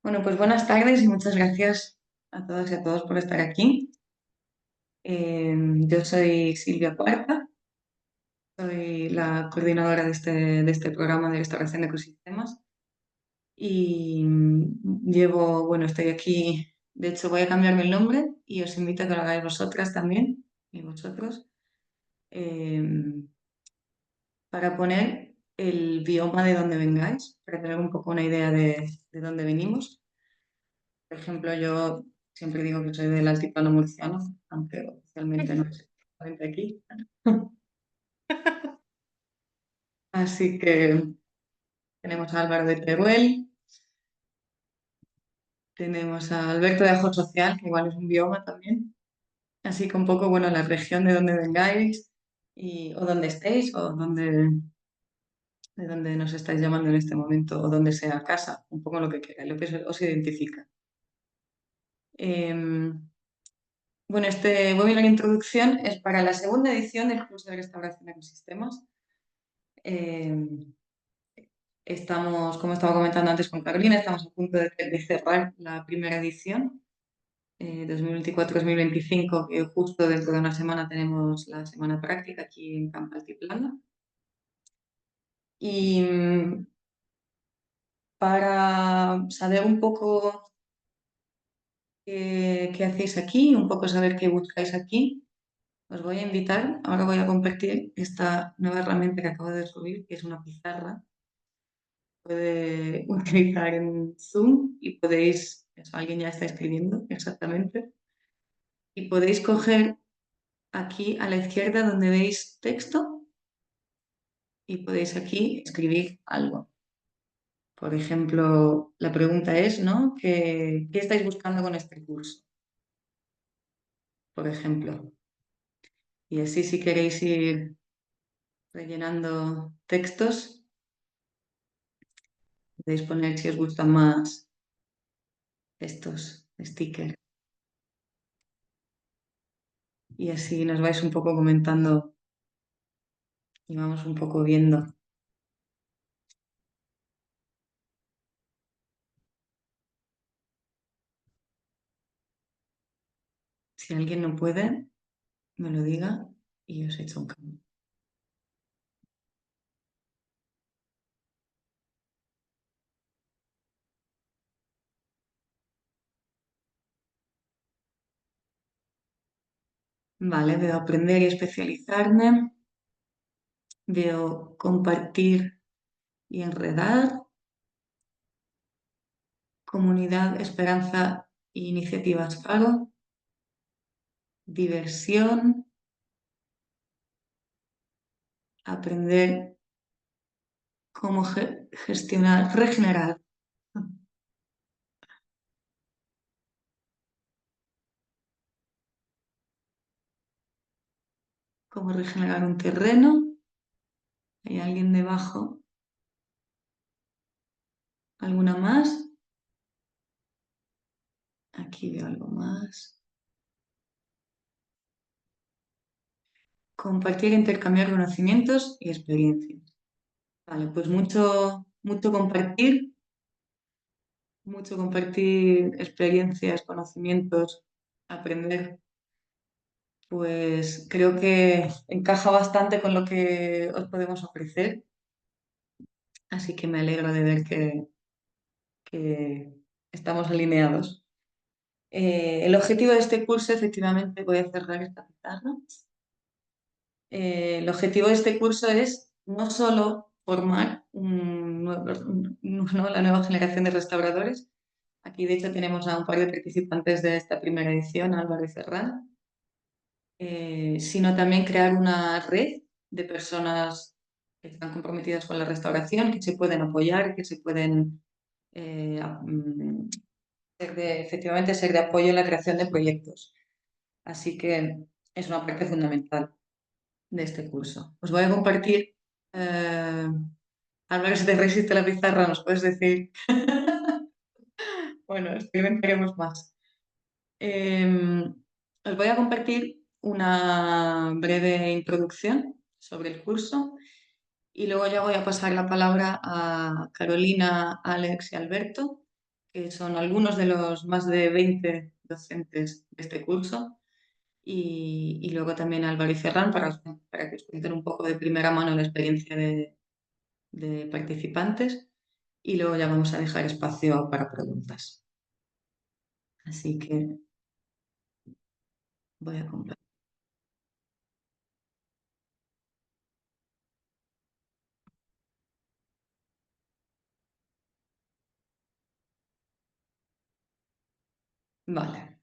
Bueno, pues buenas tardes y muchas gracias a todas y a todos por estar aquí. Yo soy Silvia Cuarta, soy la coordinadora de este programa de restauración de ecosistemas y estoy aquí, de hecho voy a cambiarme el nombre y os invito a que lo hagáis vosotras también y vosotros eh, para poner el bioma de donde vengáis, para tener un poco una idea de dónde venimos. Por ejemplo, yo siempre digo que soy del altiplano murciano, aunque oficialmente no es exactamente aquí. Así que tenemos a Álvaro de Teruel, tenemos a Alberto de Ajo Social, que igual es un bioma también. Así que un poco, bueno, la región de donde vengáis o donde estéis o de donde nos estáis llamando en este momento o donde sea casa, un poco lo que queráis, lo que os identifica. Em, bueno, este webinar introducción es para la segunda edición del curso de restauración de ecosistemas. Em, Estamos, como estaba comentando antes con Carolina, estamos a punto de cerrar la primera edición, 2024-2025, que justo dentro de una semana tenemos la semana práctica aquí en Camp Altiplano. Y para saber un poco qué hacéis aquí, un poco saber qué buscáis aquí, os voy a invitar, ahora voy a compartir esta nueva herramienta que acabo de subir, que es una pizarra. Puede utilizar en Zoom y podéis, eso, alguien ya está escribiendo exactamente, y podéis coger aquí a la izquierda donde veis texto y podéis aquí escribir algo. Por ejemplo, la pregunta es, ¿no? ¿Qué estáis buscando con este curso? Por ejemplo. Y así si queréis ir rellenando textos, podéis poner si os gustan más estos stickers. Y así nos vais un poco comentando y vamos un poco viendo. Si alguien no puede, me lo diga y os echo un cambio. Vale, veo aprender y especializarme. Veo compartir y enredar. Comunidad, esperanza e iniciativas Faro. Diversión. Aprender cómo gestionar, regenerar. Cómo regenerar un terreno. ¿Hay alguien debajo? ¿Alguna más? Aquí veo algo más. Compartir e intercambiar conocimientos y experiencias. Vale, pues mucho compartir experiencias, conocimientos, aprender, pues creo que encaja bastante con lo que os podemos ofrecer, así que me alegro de ver que estamos alineados. El objetivo de este curso, efectivamente, voy a cerrar esta pizarra. El objetivo de este curso es no solo formar la nueva generación de restauradores. Aquí, de hecho, tenemos a un par de participantes de esta primera edición, Álvaro y Ferran, sino también crear una red de personas que están comprometidas con la restauración, que se pueden apoyar, que se pueden efectivamente ser de apoyo en la creación de proyectos. Así que es una parte fundamental de este curso. Os voy a compartir, Álvaro, si te resiste la pizarra, nos puedes decir, bueno, experimentaremos más. Os voy a compartir una breve introducción sobre el curso y luego ya voy a pasar la palabra a Carolina, Alex y Alberto que son algunos de los más de 20 docentes de este curso, y luego también a Álvaro y Ferran para que os cuenten un poco de primera mano la experiencia de participantes, y luego ya vamos a dejar espacio para preguntas. Así que voy a comprar. Vale.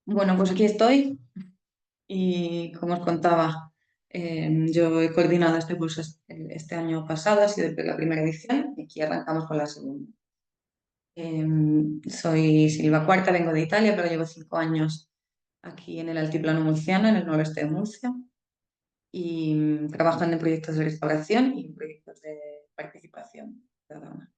Bueno, pues aquí estoy y como os contaba, yo he coordinado este curso este año pasado, ha sido la primera edición y aquí arrancamos con la segunda. Soy Silva Cuarta, vengo de Italia, pero llevo 5 años aquí en el Altiplano Murciano, en el noroeste de Murcia, y trabajando en proyectos de restauración y en proyectos de participación ciudadana.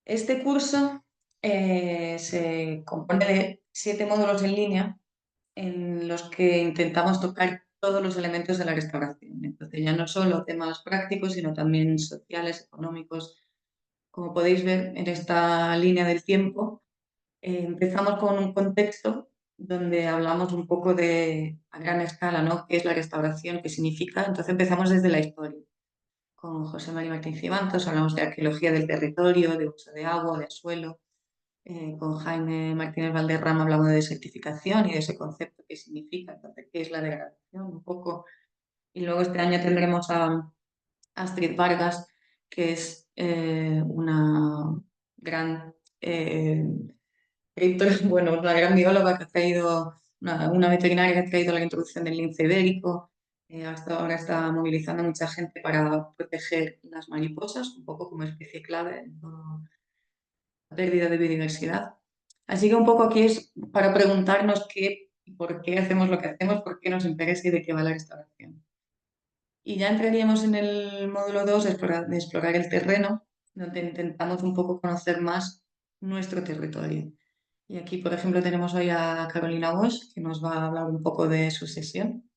Este curso se compone de 7 módulos en línea en los que intentamos tocar todos los elementos de la restauración. Entonces ya no solo temas prácticos, sino también sociales, económicos. Como podéis ver en esta línea del tiempo, empezamos con un contexto donde hablamos un poco de, a gran escala, ¿no? ¿Qué es la restauración? ¿Qué significa? Entonces empezamos desde la historia. Con José María Martín Cibantos hablamos de arqueología del territorio, de uso de agua, de suelo. Con Jaime Martínez Valderrama hablamos de desertificación y de ese concepto que significa, entonces, qué es la degradación un poco. Y luego este año tendremos a Astrid Vargas, que es una gran bueno, una gran bióloga que ha traído, una veterinaria que ha traído la introducción del lince ibérico. Hasta ahora está movilizando a mucha gente para proteger las mariposas, un poco como especie clave en toda la pérdida de biodiversidad. Así que un poco aquí es para preguntarnos qué, por qué hacemos lo que hacemos, por qué nos interesa y de qué va la restauración. Y ya entraríamos en el módulo 2 de explorar el terreno, donde intentamos un poco conocer más nuestro territorio. Y aquí, por ejemplo, tenemos hoy a Carolina Bosch, que nos va a hablar un poco de su sesión,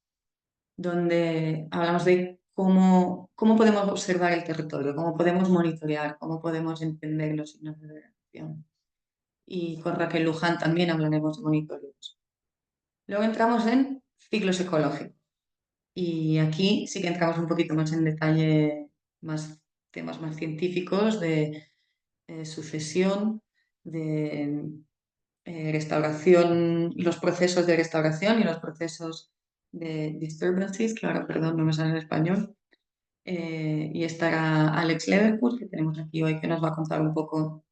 donde hablamos de cómo podemos observar el territorio, cómo podemos monitorear, cómo podemos entender los signos de degradación. Y con Raquel Luján también hablaremos de monitoreos. Luego entramos en ciclos ecológicos. Y aquí sí que entramos un poquito más en detalle, más temas más científicos de sucesión, de restauración, los procesos de restauración y los procesos de disturbances, que ahora, perdón, no me sale en español. Y estará Alex Leverkuss, que tenemos aquí hoy, que nos va a contar un poco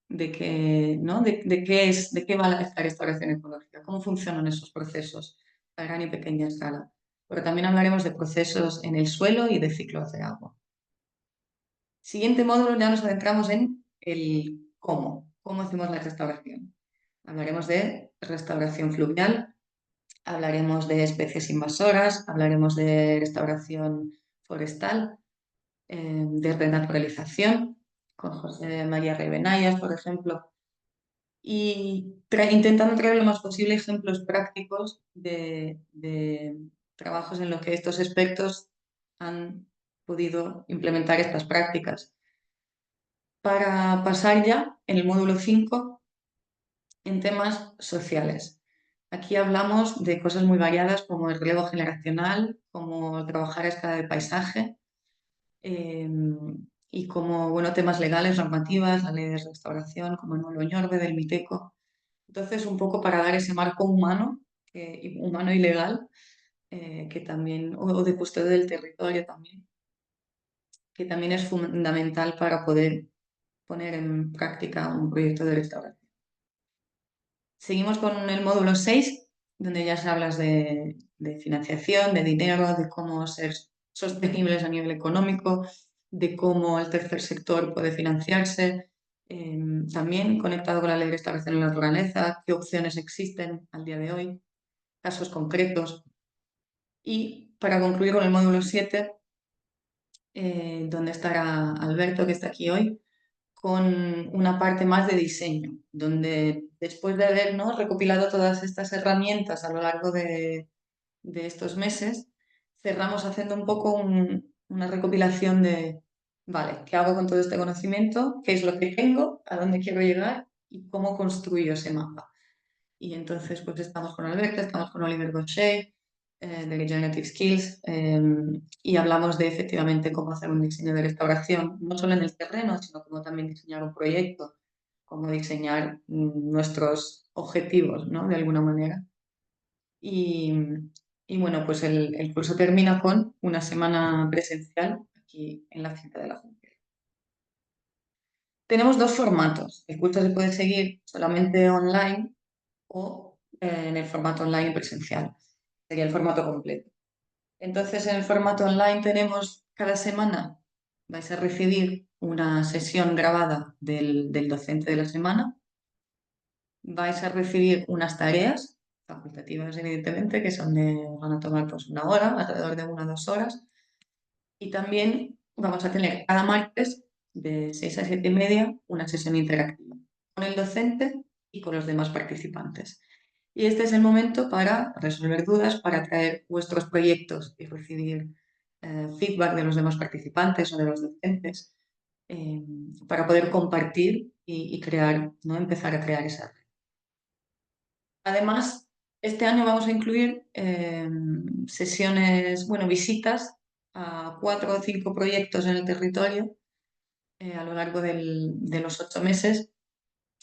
de qué, ¿no? de qué es, de qué va esta restauración ecológica, cómo funcionan esos procesos a gran y pequeña escala. Pero también hablaremos de procesos en el suelo y de ciclos de agua. Siguiente módulo, ya nos adentramos en el cómo hacemos la restauración. Hablaremos de restauración fluvial, hablaremos de especies invasoras, hablaremos de restauración forestal, de renaturalización, con José María Rebenayas, por ejemplo, y intentando traer lo más posible ejemplos prácticos de trabajos en los que estos expertos han podido implementar estas prácticas. Para pasar ya en el módulo 5 en temas sociales. Aquí hablamos de cosas muy variadas como el relevo generacional, como trabajar a escala de paisaje eh, y como bueno, temas legales, normativas, la ley de restauración, como el Nuevo Ñorbe del Miteco. Entonces, un poco para dar ese marco humano, humano y legal, que también, o de custodia del territorio también, que también es fundamental para poder poner en práctica un proyecto de restauración. Seguimos con el módulo 6, donde ya se hablas de financiación, de dinero, de cómo ser sostenibles a nivel económico, de cómo el tercer sector puede financiarse, también conectado con la ley de restauración en la naturaleza, qué opciones existen al día de hoy, casos concretos. Y para concluir con el módulo 7, donde estará Alberto, que está aquí hoy, con una parte más de diseño, donde después de habernos recopilado todas estas herramientas a lo largo de estos meses, cerramos haciendo un poco una recopilación de, vale, ¿qué hago con todo este conocimiento? ¿Qué es lo que tengo? ¿A dónde quiero llegar? ¿Y cómo construyo ese mapa? Y entonces, pues estamos con Alberto, estamos con Oliver Gaucher, de Regenerative Skills, y hablamos de efectivamente cómo hacer un diseño de restauración, no solo en el terreno, sino cómo también diseñar un proyecto, cómo diseñar nuestros objetivos, ¿no? De alguna manera. Y, y bueno, pues el curso termina con una semana presencial aquí en la Finca de la Junquera. Tenemos dos formatos. El curso se puede seguir solamente online o en el formato online presencial. Sería el formato completo. Entonces, en el formato online tenemos cada semana, vais a recibir una sesión grabada del docente de la semana, vais a recibir unas tareas facultativas, evidentemente, que van a tomar pues una hora, alrededor de 1 o 2 horas, y también vamos a tener cada martes de 6 a 7:30 una sesión interactiva con el docente y con los demás participantes. Y este es el momento para resolver dudas, para traer vuestros proyectos y recibir feedback de los demás participantes o de los docentes, eh, para poder compartir y crear, ¿no? Empezar a crear esa red. Además, este año vamos a incluir sesiones, bueno, visitas a 4 o 5 proyectos en el territorio a lo largo de los 8 meses,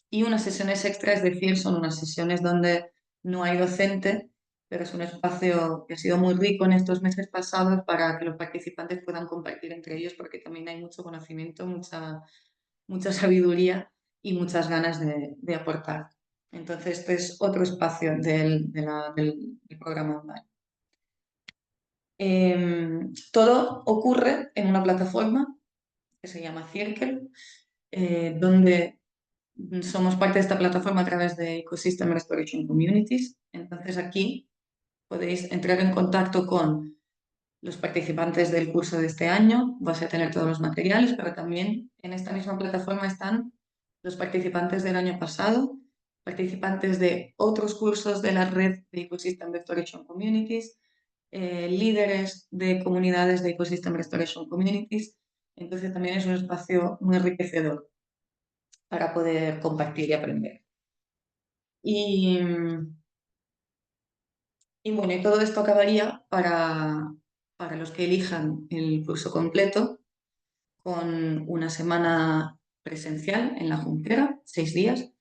y unas sesiones extra, es decir, son unas sesiones donde no hay docente, pero es un espacio que ha sido muy rico en estos meses pasados para que los participantes puedan compartir entre ellos, porque también hay mucho conocimiento, mucha sabiduría y muchas ganas de aportar. Entonces, este es otro espacio del programa online. Todo ocurre en una plataforma que se llama Circle, donde somos parte de esta plataforma a través de Ecosystem Restoration Communities. Entonces aquí podéis entrar en contacto con los participantes del curso de este año, vais a tener todos los materiales, pero también en esta misma plataforma están los participantes del año pasado, participantes de otros cursos de la red de Ecosystem Restoration Communities, líderes de comunidades de Ecosystem Restoration Communities. Entonces también es un espacio muy enriquecedor para poder compartir y aprender. Y, y bueno, y todo esto acabaría para los que elijan el curso completo con una semana presencial en la Junquera, 6 días,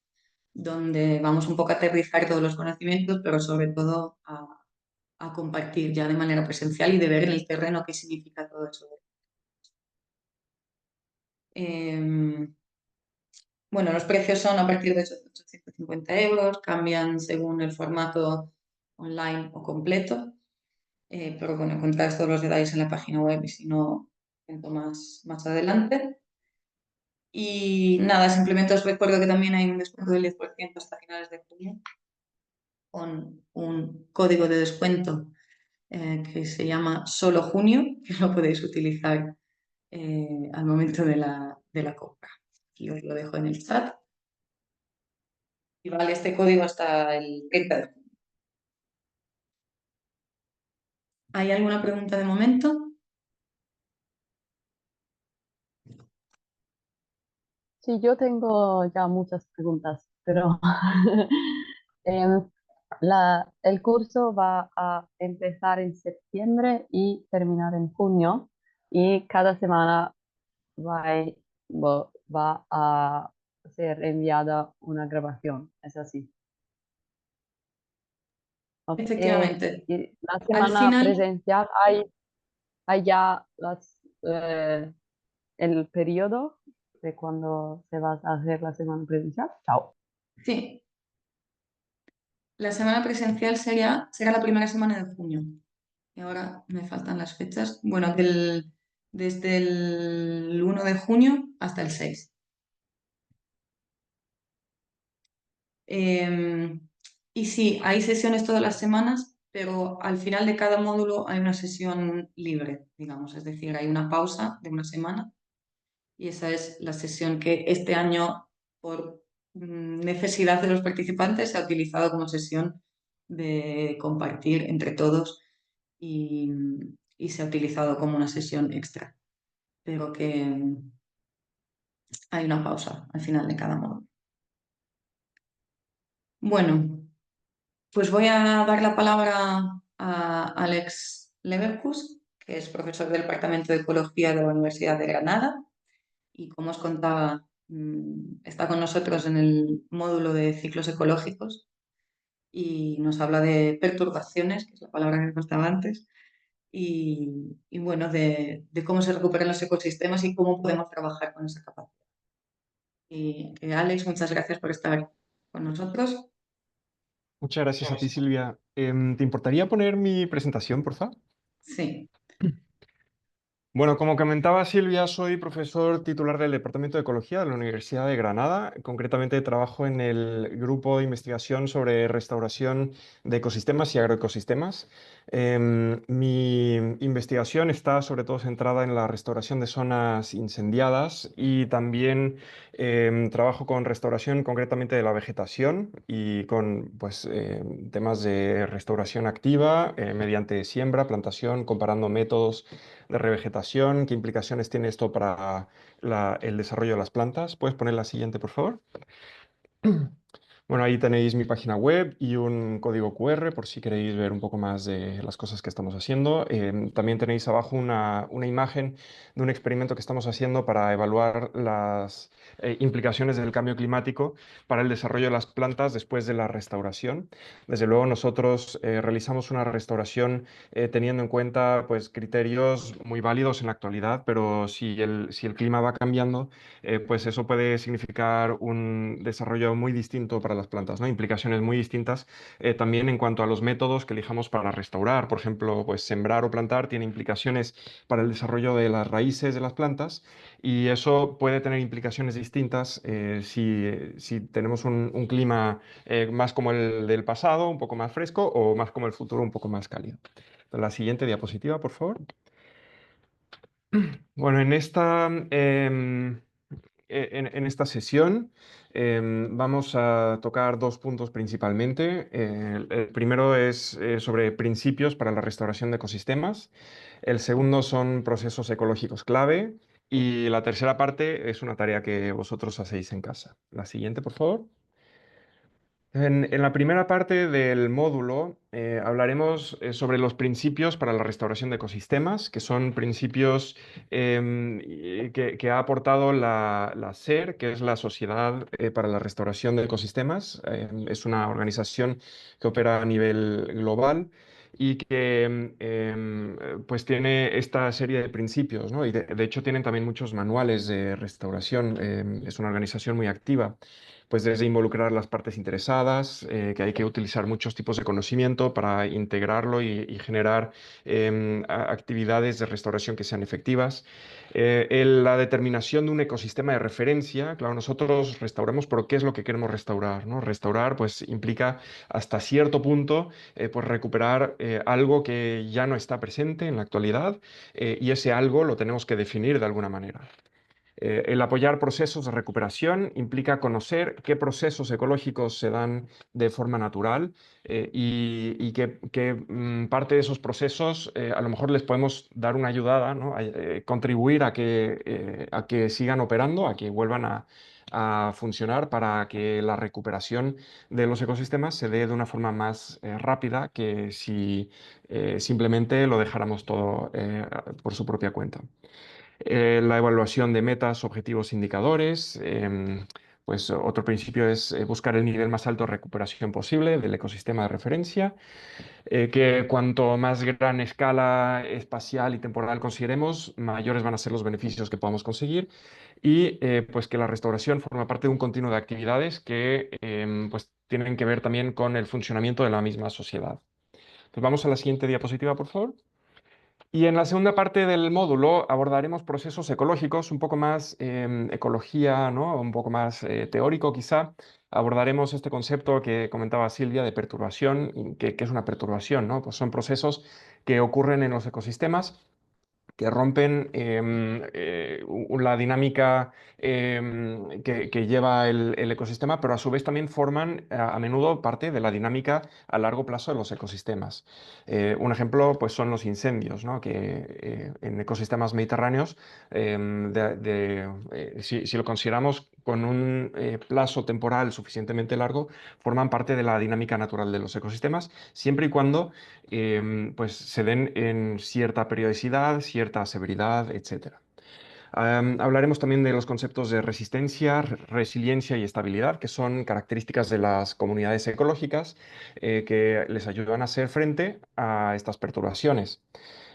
donde vamos un poco a aterrizar todos los conocimientos, pero sobre todo a compartir ya de manera presencial y de ver en el terreno qué significa todo eso. Bueno, los precios son a partir de 850 euros, cambian según el formato online o completo, pero bueno, encontráis todos los detalles en la página web y si no, cuento más adelante. Y nada, simplemente os recuerdo que también hay un descuento del 10% hasta finales de junio, con un código de descuento que se llama Solo Junio, que lo podéis utilizar al momento de la compra. Y os lo dejo en el chat. Y vale este código hasta el 30 de junio. ¿Hay alguna pregunta de momento? Sí, yo tengo ya muchas preguntas, pero em, el curso va a empezar en septiembre y terminar en junio y cada semana va, va a ser enviada una grabación, es así. Ok, Efectivamente. y la Al semana final, presencial hay ya el periodo de cuando se va a hacer la semana presencial. Chao. sí, la semana presencial será la primera semana de junio. Y ahora me faltan las fechas. Bueno, desde el 1 de junio hasta el 6. Y sí, hay sesiones todas las semanas, pero al final de cada módulo hay una sesión libre, digamos. Es decir, hay una pausa de una semana y esa es la sesión que este año, por necesidad de los participantes, se ha utilizado como sesión de compartir entre todos y, y se ha utilizado como una sesión extra, pero que hay una pausa al final de cada módulo. Bueno, pues voy a dar la palabra a Alex Leverkus, que es profesor del Departamento de Ecología de la Universidad de Granada y, como os contaba, está con nosotros en el módulo de ciclos ecológicos y nos habla de perturbaciones, que es la palabra que costaba antes, y bueno, de cómo se recuperan los ecosistemas y cómo podemos trabajar con esa capacidad. Y Alex, muchas gracias por estar con nosotros. Muchas gracias a ti, Silvia. ¿Te importaría poner mi presentación, por favor? Sí, Bueno, como comentaba Silvia, soy profesor titular del Departamento de Ecología de la Universidad de Granada. Concretamente trabajo en el grupo de investigación sobre restauración de ecosistemas y agroecosistemas. Mi investigación está sobre todo centrada en la restauración de zonas incendiadas y también trabajo con restauración concretamente de la vegetación y con pues, temas de restauración activa mediante siembra, plantación, comparando métodos de revegetación, qué implicaciones tiene esto para el desarrollo de las plantas. ¿Puedes poner la siguiente, por favor? Bueno, ahí tenéis mi página web y un código QR por si queréis ver un poco más de las cosas que estamos haciendo. También tenéis abajo una imagen de un experimento que estamos haciendo para evaluar las implicaciones del cambio climático para el desarrollo de las plantas después de la restauración. Desde luego, nosotros realizamos una restauración teniendo en cuenta pues, criterios muy válidos en la actualidad, pero si el clima va cambiando, pues eso puede significar un desarrollo muy distinto para las plantas, ¿no? Implicaciones muy distintas también en cuanto a los métodos que elijamos para restaurar. Por ejemplo, pues sembrar o plantar tiene implicaciones para el desarrollo de las raíces de las plantas y eso puede tener implicaciones distintas si tenemos un clima más como el del pasado, un poco más fresco, o más como el futuro, un poco más cálido. La siguiente diapositiva, por favor. Bueno, en esta sesión vamos a tocar dos puntos principalmente. El primero es sobre principios para la restauración de ecosistemas. El segundo son procesos ecológicos clave. Y la tercera parte es una tarea que vosotros hacéis en casa. La siguiente, por favor. En la primera parte del módulo hablaremos sobre los principios para la restauración de ecosistemas, que son principios que ha aportado la SER, que es la Sociedad para la Restauración de Ecosistemas. Es una organización que opera a nivel global y que pues tiene esta serie de principios, ¿no? Y de hecho tienen también muchos manuales de restauración. Es una organización muy activa pues desde involucrar las partes interesadas, que hay que utilizar muchos tipos de conocimiento para integrarlo y generar actividades de restauración que sean efectivas. La determinación de un ecosistema de referencia, claro, nosotros restauramos, pero ¿qué es lo que queremos restaurar, ¿no? Restaurar pues implica hasta cierto punto pues recuperar algo que ya no está presente en la actualidad y ese algo lo tenemos que definir de alguna manera. El apoyar procesos de recuperación implica conocer qué procesos ecológicos se dan de forma natural y que parte de esos procesos a lo mejor les podemos dar una ayudada, ¿no? Contribuir a que sigan operando, a que vuelvan a funcionar para que la recuperación de los ecosistemas se dé de una forma más rápida que si simplemente lo dejáramos todo por su propia cuenta. La evaluación de metas, objetivos, indicadores. Pues otro principio es buscar el nivel más alto de recuperación posible del ecosistema de referencia, que cuanto más gran escala espacial y temporal consideremos, mayores van a ser los beneficios que podamos conseguir y pues que la restauración forma parte de un continuo de actividades que pues tienen que ver también con el funcionamiento de la misma sociedad. Pues vamos a la siguiente diapositiva, por favor. Y en la segunda parte del módulo abordaremos procesos ecológicos, un poco más ecología, ¿no? Un poco más teórico quizá. Abordaremos este concepto que comentaba Silvia de perturbación. ¿Qué es una perturbación, ¿no? Pues son procesos que ocurren en los ecosistemas que rompen la dinámica que lleva el ecosistema, pero a su vez también forman a menudo parte de la dinámica a largo plazo de los ecosistemas. Un ejemplo pues, son los incendios, ¿no? Que en ecosistemas mediterráneos, si lo consideramos con un plazo temporal suficientemente largo, forman parte de la dinámica natural de los ecosistemas, siempre y cuando pues se den en cierta periodicidad, cierta severidad, etcétera. Hablaremos también de los conceptos de resistencia, resiliencia y estabilidad, que son características de las comunidades ecológicas que les ayudan a hacer frente a estas perturbaciones.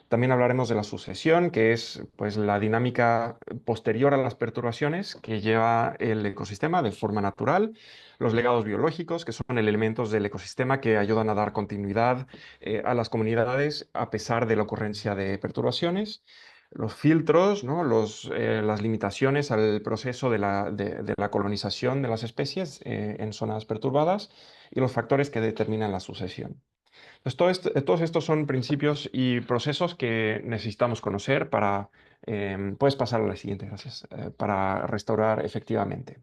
También hablaremos de la sucesión, que es pues, la dinámica posterior a las perturbaciones que lleva el ecosistema de forma natural. Los legados biológicos, que son elementos del ecosistema que ayudan a dar continuidad a las comunidades a pesar de la ocurrencia de perturbaciones. Los filtros, ¿no? Las limitaciones al proceso de la colonización de las especies en zonas perturbadas y los factores que determinan la sucesión. Pues todos estos son principios y procesos que necesitamos conocer para, puedes pasar a la siguiente, gracias, para restaurar efectivamente.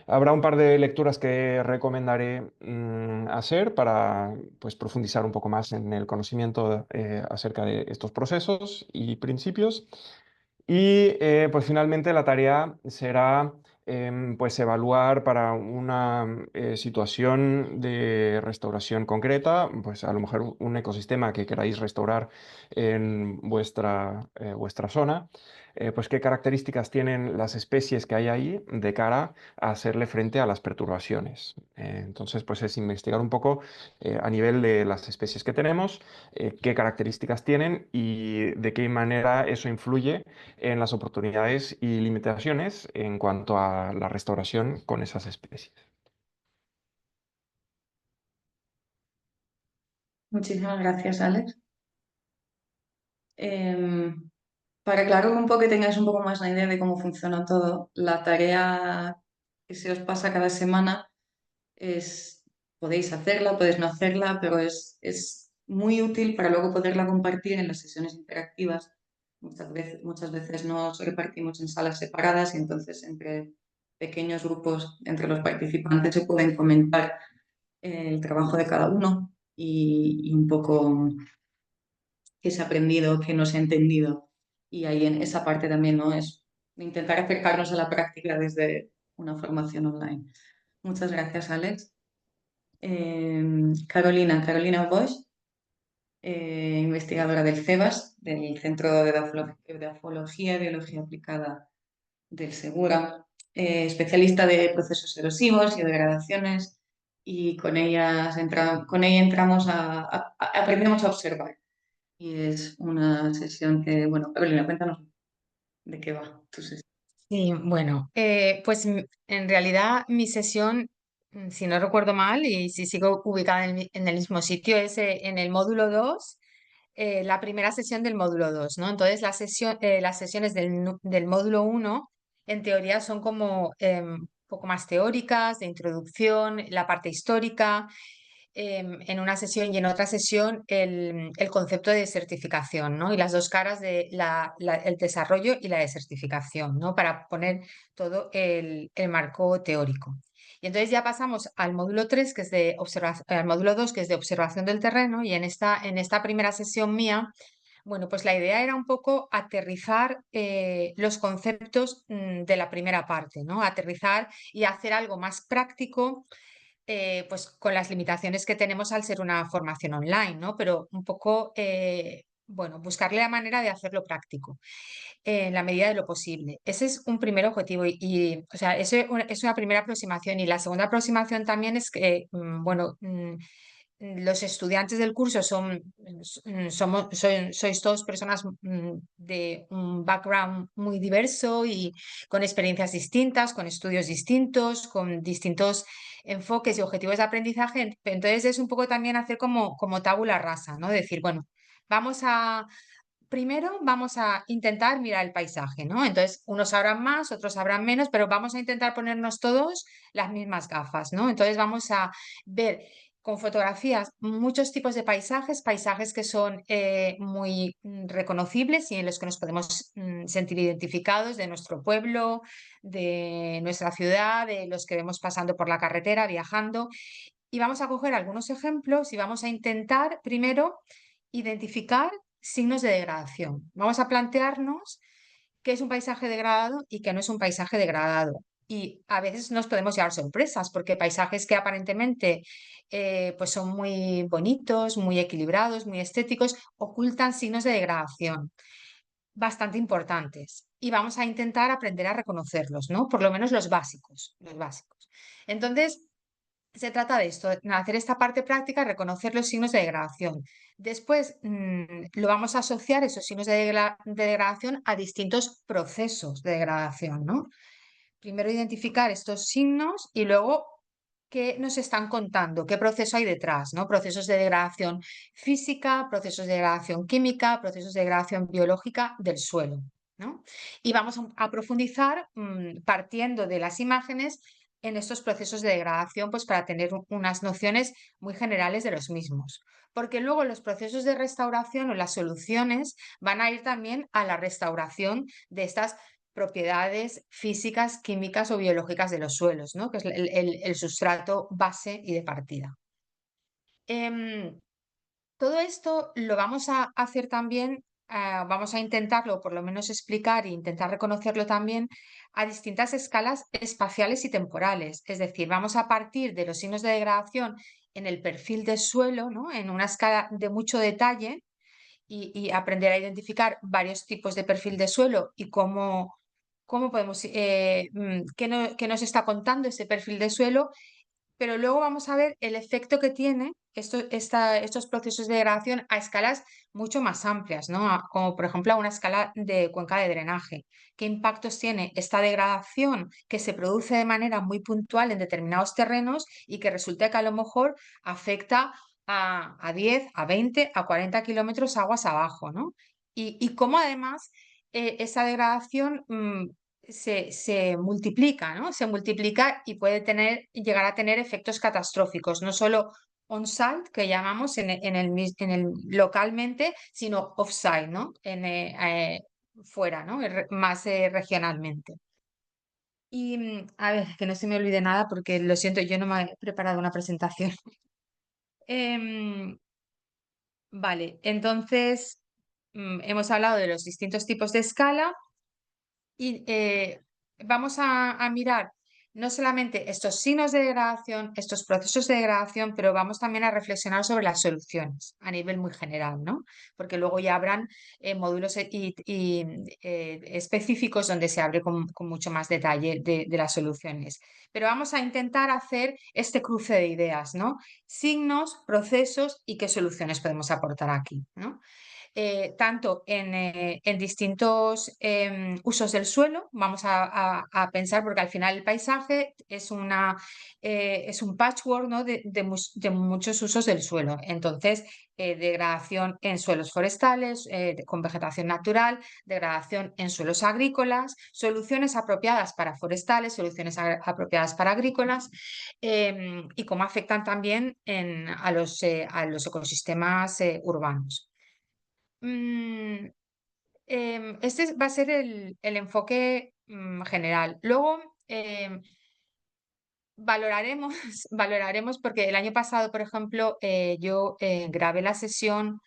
Habrá un par de lecturas que recomendaré hacer para pues, profundizar un poco más en el conocimiento acerca de estos procesos y principios. Y pues finalmente la tarea será pues evaluar para una situación de restauración concreta, pues a lo mejor un ecosistema que queráis restaurar en vuestra zona, pues qué características tienen las especies que hay ahí de cara a hacerle frente a las perturbaciones. Entonces pues es investigar un poco a nivel de las especies que tenemos, qué características tienen y de qué manera eso influye en las oportunidades y limitaciones en cuanto a la restauración con esas especies. Muchísimas gracias, Alex. Em, para aclarar un poco que tengáis un poco más la idea de cómo funciona todo, la tarea que se os pasa cada semana es, podéis hacerla, podéis no hacerla, pero es muy útil para luego poderla compartir en las sesiones interactivas. Muchas veces nos repartimos en salas separadas y entonces entre pequeños grupos, entre los participantes, se pueden comentar el trabajo de cada uno y un poco qué se ha aprendido, qué no se ha entendido. Y ahí en esa parte también, ¿no? Es intentar acercarnos a la práctica desde una formación online. Muchas gracias, Alex. Carolina Bosch, investigadora del CEBAS, del Centro de Edafología y Biología Aplicada del Segura, especialista de procesos erosivos y degradaciones, y con ella entramos aprendemos a observar. Y es una sesión que, bueno, Carolina, cuéntanos de qué va tu sesión. Sí, bueno, pues en realidad mi sesión, si no recuerdo mal y si sigo ubicada en el mismo sitio, es en el módulo 2, la primera sesión del módulo 2, ¿no? Entonces las sesiones del módulo 1 en teoría son como un poco más teóricas, de introducción, la parte histórica, en una sesión y en otra sesión el concepto de desertificación, ¿no? Y las dos caras de el desarrollo y la desertificación, ¿no? Para poner todo el marco teórico. Y entonces ya pasamos al módulo 3, que es de al módulo 2, que es de observación del terreno, y en esta primera sesión mía, bueno, pues la idea era un poco aterrizar los conceptos de la primera parte, ¿no? Aterrizar y hacer algo más práctico, pues con las limitaciones que tenemos al ser una formación online, ¿no? Pero un poco, bueno, buscarle la manera de hacerlo práctico en la medida de lo posible. Ese es un primer objetivo o sea, eso es una primera aproximación, y la segunda aproximación también es que, bueno, los estudiantes del curso sois todos personas de un background muy diverso y con experiencias distintas, con estudios distintos, con distintos enfoques y objetivos de aprendizaje. Entonces es un poco también hacer como tabula rasa, ¿no? Decir, bueno, primero vamos a intentar mirar el paisaje, ¿no? Entonces, unos sabrán más, otros sabrán menos, pero vamos a intentar ponernos todos las mismas gafas, ¿no? Entonces, vamos a ver con fotografías, muchos tipos de paisajes que son muy reconocibles y en los que nos podemos sentir identificados de nuestro pueblo, de nuestra ciudad, de los que vemos pasando por la carretera, viajando. Y vamos a coger algunos ejemplos y vamos a intentar primero identificar signos de degradación. Vamos a plantearnos qué es un paisaje degradado y qué no es un paisaje degradado. Y a veces nos podemos llevar sorpresas porque paisajes que aparentemente pues son muy bonitos, muy equilibrados, muy estéticos, ocultan signos de degradación bastante importantes. Y vamos a intentar aprender a reconocerlos, ¿no? Por lo menos los básicos, los básicos. Entonces, se trata de esto, de hacer esta parte práctica, reconocer los signos de degradación. Después lo vamos a asociar, esos signos de degradación, a distintos procesos de degradación, ¿no? Primero identificar estos signos y luego qué nos están contando, qué proceso hay detrás, ¿no? Procesos de degradación física, procesos de degradación química, procesos de degradación biológica del suelo, ¿no? Y vamos a profundizar partiendo de las imágenes en estos procesos de degradación, pues para tener unas nociones muy generales de los mismos. Porque luego los procesos de restauración o las soluciones van a ir también a la restauración de estas propiedades físicas, químicas o biológicas de los suelos, ¿no? Que es el sustrato base y de partida. Todo esto lo vamos a hacer también, vamos a intentarlo, por lo menos explicar e intentar reconocerlo también a distintas escalas espaciales y temporales. Es decir, vamos a partir de los signos de degradación en el perfil de suelo, ¿no? En una escala de mucho detalle y aprender a identificar varios tipos de perfil de suelo y cómo podemos, qué nos está contando ese perfil de suelo, pero luego vamos a ver el efecto que tiene estos procesos de degradación a escalas mucho más amplias, ¿no? Como por ejemplo a una escala de cuenca de drenaje. ¿Qué impactos tiene esta degradación que se produce de manera muy puntual en determinados terrenos y que resulta que a lo mejor afecta a 10, a 20, a 40 kilómetros aguas abajo, ¿no? Y cómo además esa degradación se multiplica, ¿no? Se multiplica y puede llegar a tener efectos catastróficos, no solo on-site, que llamamos localmente, sino off-site, ¿no? Fuera, ¿no? Más regionalmente. Y a ver, que no se me olvide nada porque lo siento, yo no me he preparado una presentación. Em, vale, entonces hemos hablado de los distintos tipos de escala. Y vamos a mirar no solamente estos signos de degradación, estos procesos de degradación, pero vamos también a reflexionar sobre las soluciones a nivel muy general, ¿no? Porque luego ya habrán módulos específicos donde se abre con mucho más detalle de las soluciones. Pero vamos a intentar hacer este cruce de ideas, ¿no? Signos, procesos y qué soluciones podemos aportar aquí, ¿no? Tanto en distintos usos del suelo. Vamos a pensar, porque al final el paisaje es es un patchwork, ¿no? de muchos usos del suelo. Entonces, degradación en suelos forestales, con vegetación natural, degradación en suelos agrícolas, soluciones apropiadas para forestales, soluciones apropiadas para agrícolas, y cómo afectan también a los ecosistemas urbanos. Mm, este va a ser el enfoque general. Luego valoraremos, valoraremos, porque el año pasado, por ejemplo, yo grabé la sesión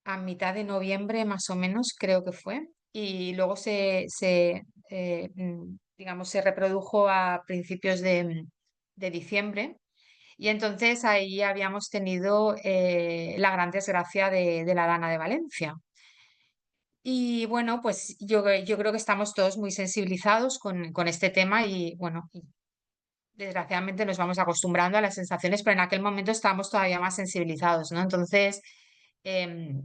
a mitad de noviembre, más o menos, creo que fue, y luego digamos, se reprodujo a principios de diciembre. Y entonces ahí habíamos tenido la gran desgracia de la Dana de Valencia. Y bueno, pues yo creo que estamos todos muy sensibilizados con este tema y bueno, y desgraciadamente nos vamos acostumbrando a las sensaciones, pero en aquel momento estábamos todavía más sensibilizados, ¿no? Entonces, em,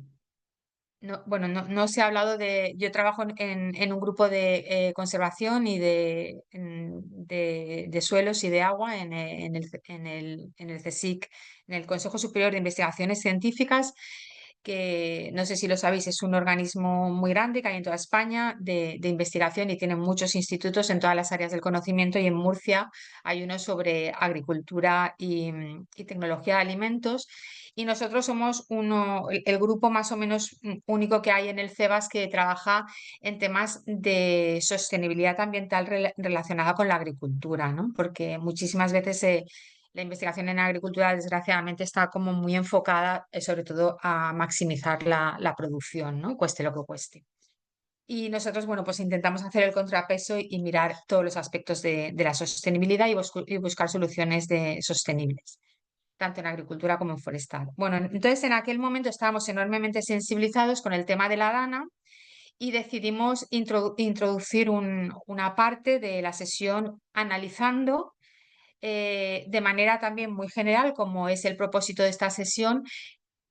bueno, no se ha hablado de. Yo trabajo en un grupo de conservación y de suelos y de agua en el CSIC, en el Consejo Superior de Investigaciones Científicas. que no sé si lo sabéis, es un organismo muy grande que hay en toda España de investigación y tiene muchos institutos en todas las áreas del conocimiento y en Murcia hay uno sobre agricultura y tecnología de alimentos. Y nosotros somos el grupo más o menos único que hay en el CEBAS que trabaja en temas de sostenibilidad ambiental relacionada con la agricultura, ¿no? Porque muchísimas veces la investigación en agricultura, desgraciadamente, está como muy enfocada, sobre todo, a maximizar la producción, ¿no? Cueste lo que cueste. Y nosotros, bueno, pues intentamos hacer el contrapeso y mirar todos los aspectos de la sostenibilidad y buscar soluciones sostenibles, tanto en agricultura como en forestal. Bueno, entonces en aquel momento estábamos enormemente sensibilizados con el tema de la dana y decidimos introducir una parte de la sesión analizando de manera también muy general, como es el propósito de esta sesión,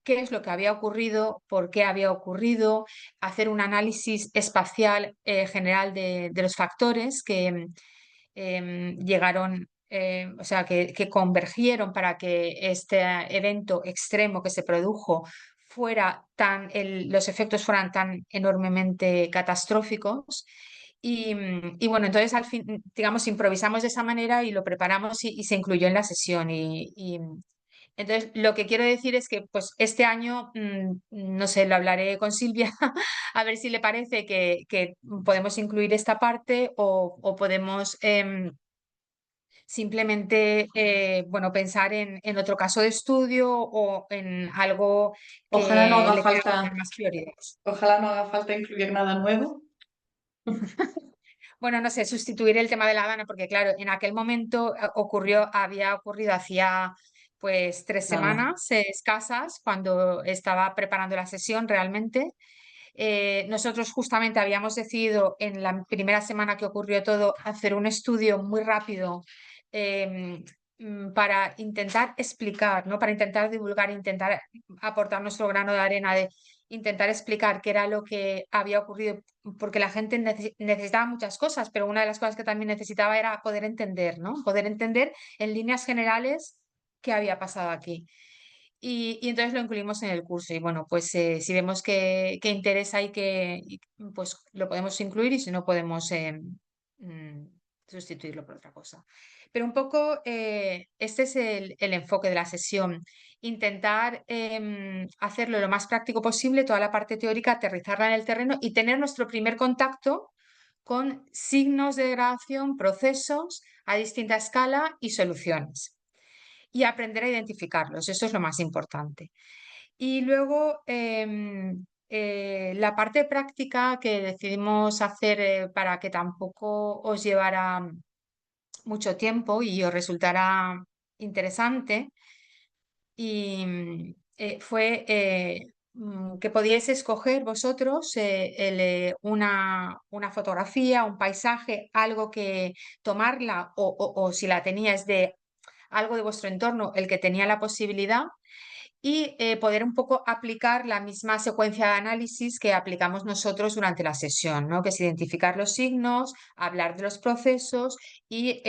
qué es lo que había ocurrido, por qué había ocurrido, hacer un análisis espacial general de los factores que llegaron, o sea, que convergieron para que este evento extremo que se produjo los efectos fueran tan enormemente catastróficos. Y bueno, entonces al fin, digamos, improvisamos de esa manera y lo preparamos y se incluyó en la sesión. Entonces, lo que quiero decir es que pues este año, no sé, lo hablaré con Silvia, a ver si le parece que podemos incluir esta parte o podemos simplemente, bueno, pensar en otro caso de estudio o en algo Ojalá no que haga le quiera falta, poner más prioridad. ojalá no haga falta incluir nada nuevo. Bueno, no sé, sustituir el tema de la Habana, porque claro, en aquel momento había ocurrido hacía pues 3 semanas escasas, cuando estaba preparando la sesión realmente. Nosotros justamente habíamos decidido en la primera semana que ocurrió todo hacer un estudio muy rápido em, para intentar explicar, ¿no? Para intentar divulgar, intentar aportar nuestro grano de arena de intentar explicar qué era lo que había ocurrido, porque la gente necesitaba muchas cosas, pero una de las cosas que también necesitaba era poder entender, ¿no? Poder entender en líneas generales qué había pasado aquí. Y entonces lo incluimos en el curso y bueno, pues si vemos que interesa pues lo podemos incluir y si no podemos mm, sustituirlo por otra cosa. Pero un poco este es el enfoque de la sesión, intentar hacerlo lo más práctico posible, toda la parte teórica, aterrizarla en el terreno y tener nuestro primer contacto con signos de degradación, procesos a distinta escala y soluciones y aprender a identificarlos. Eso es lo más importante. Y luego la parte práctica que decidimos hacer para que tampoco os llevara mucho tiempo y os resultara interesante fue que podíais escoger vosotros una fotografía, un paisaje, algo que tomarla o si la teníais de algo de vuestro entorno, el que tenía la posibilidad, y poder un poco aplicar la misma secuencia de análisis que aplicamos nosotros durante la sesión, ¿no? Que es identificar los signos, hablar de los procesos y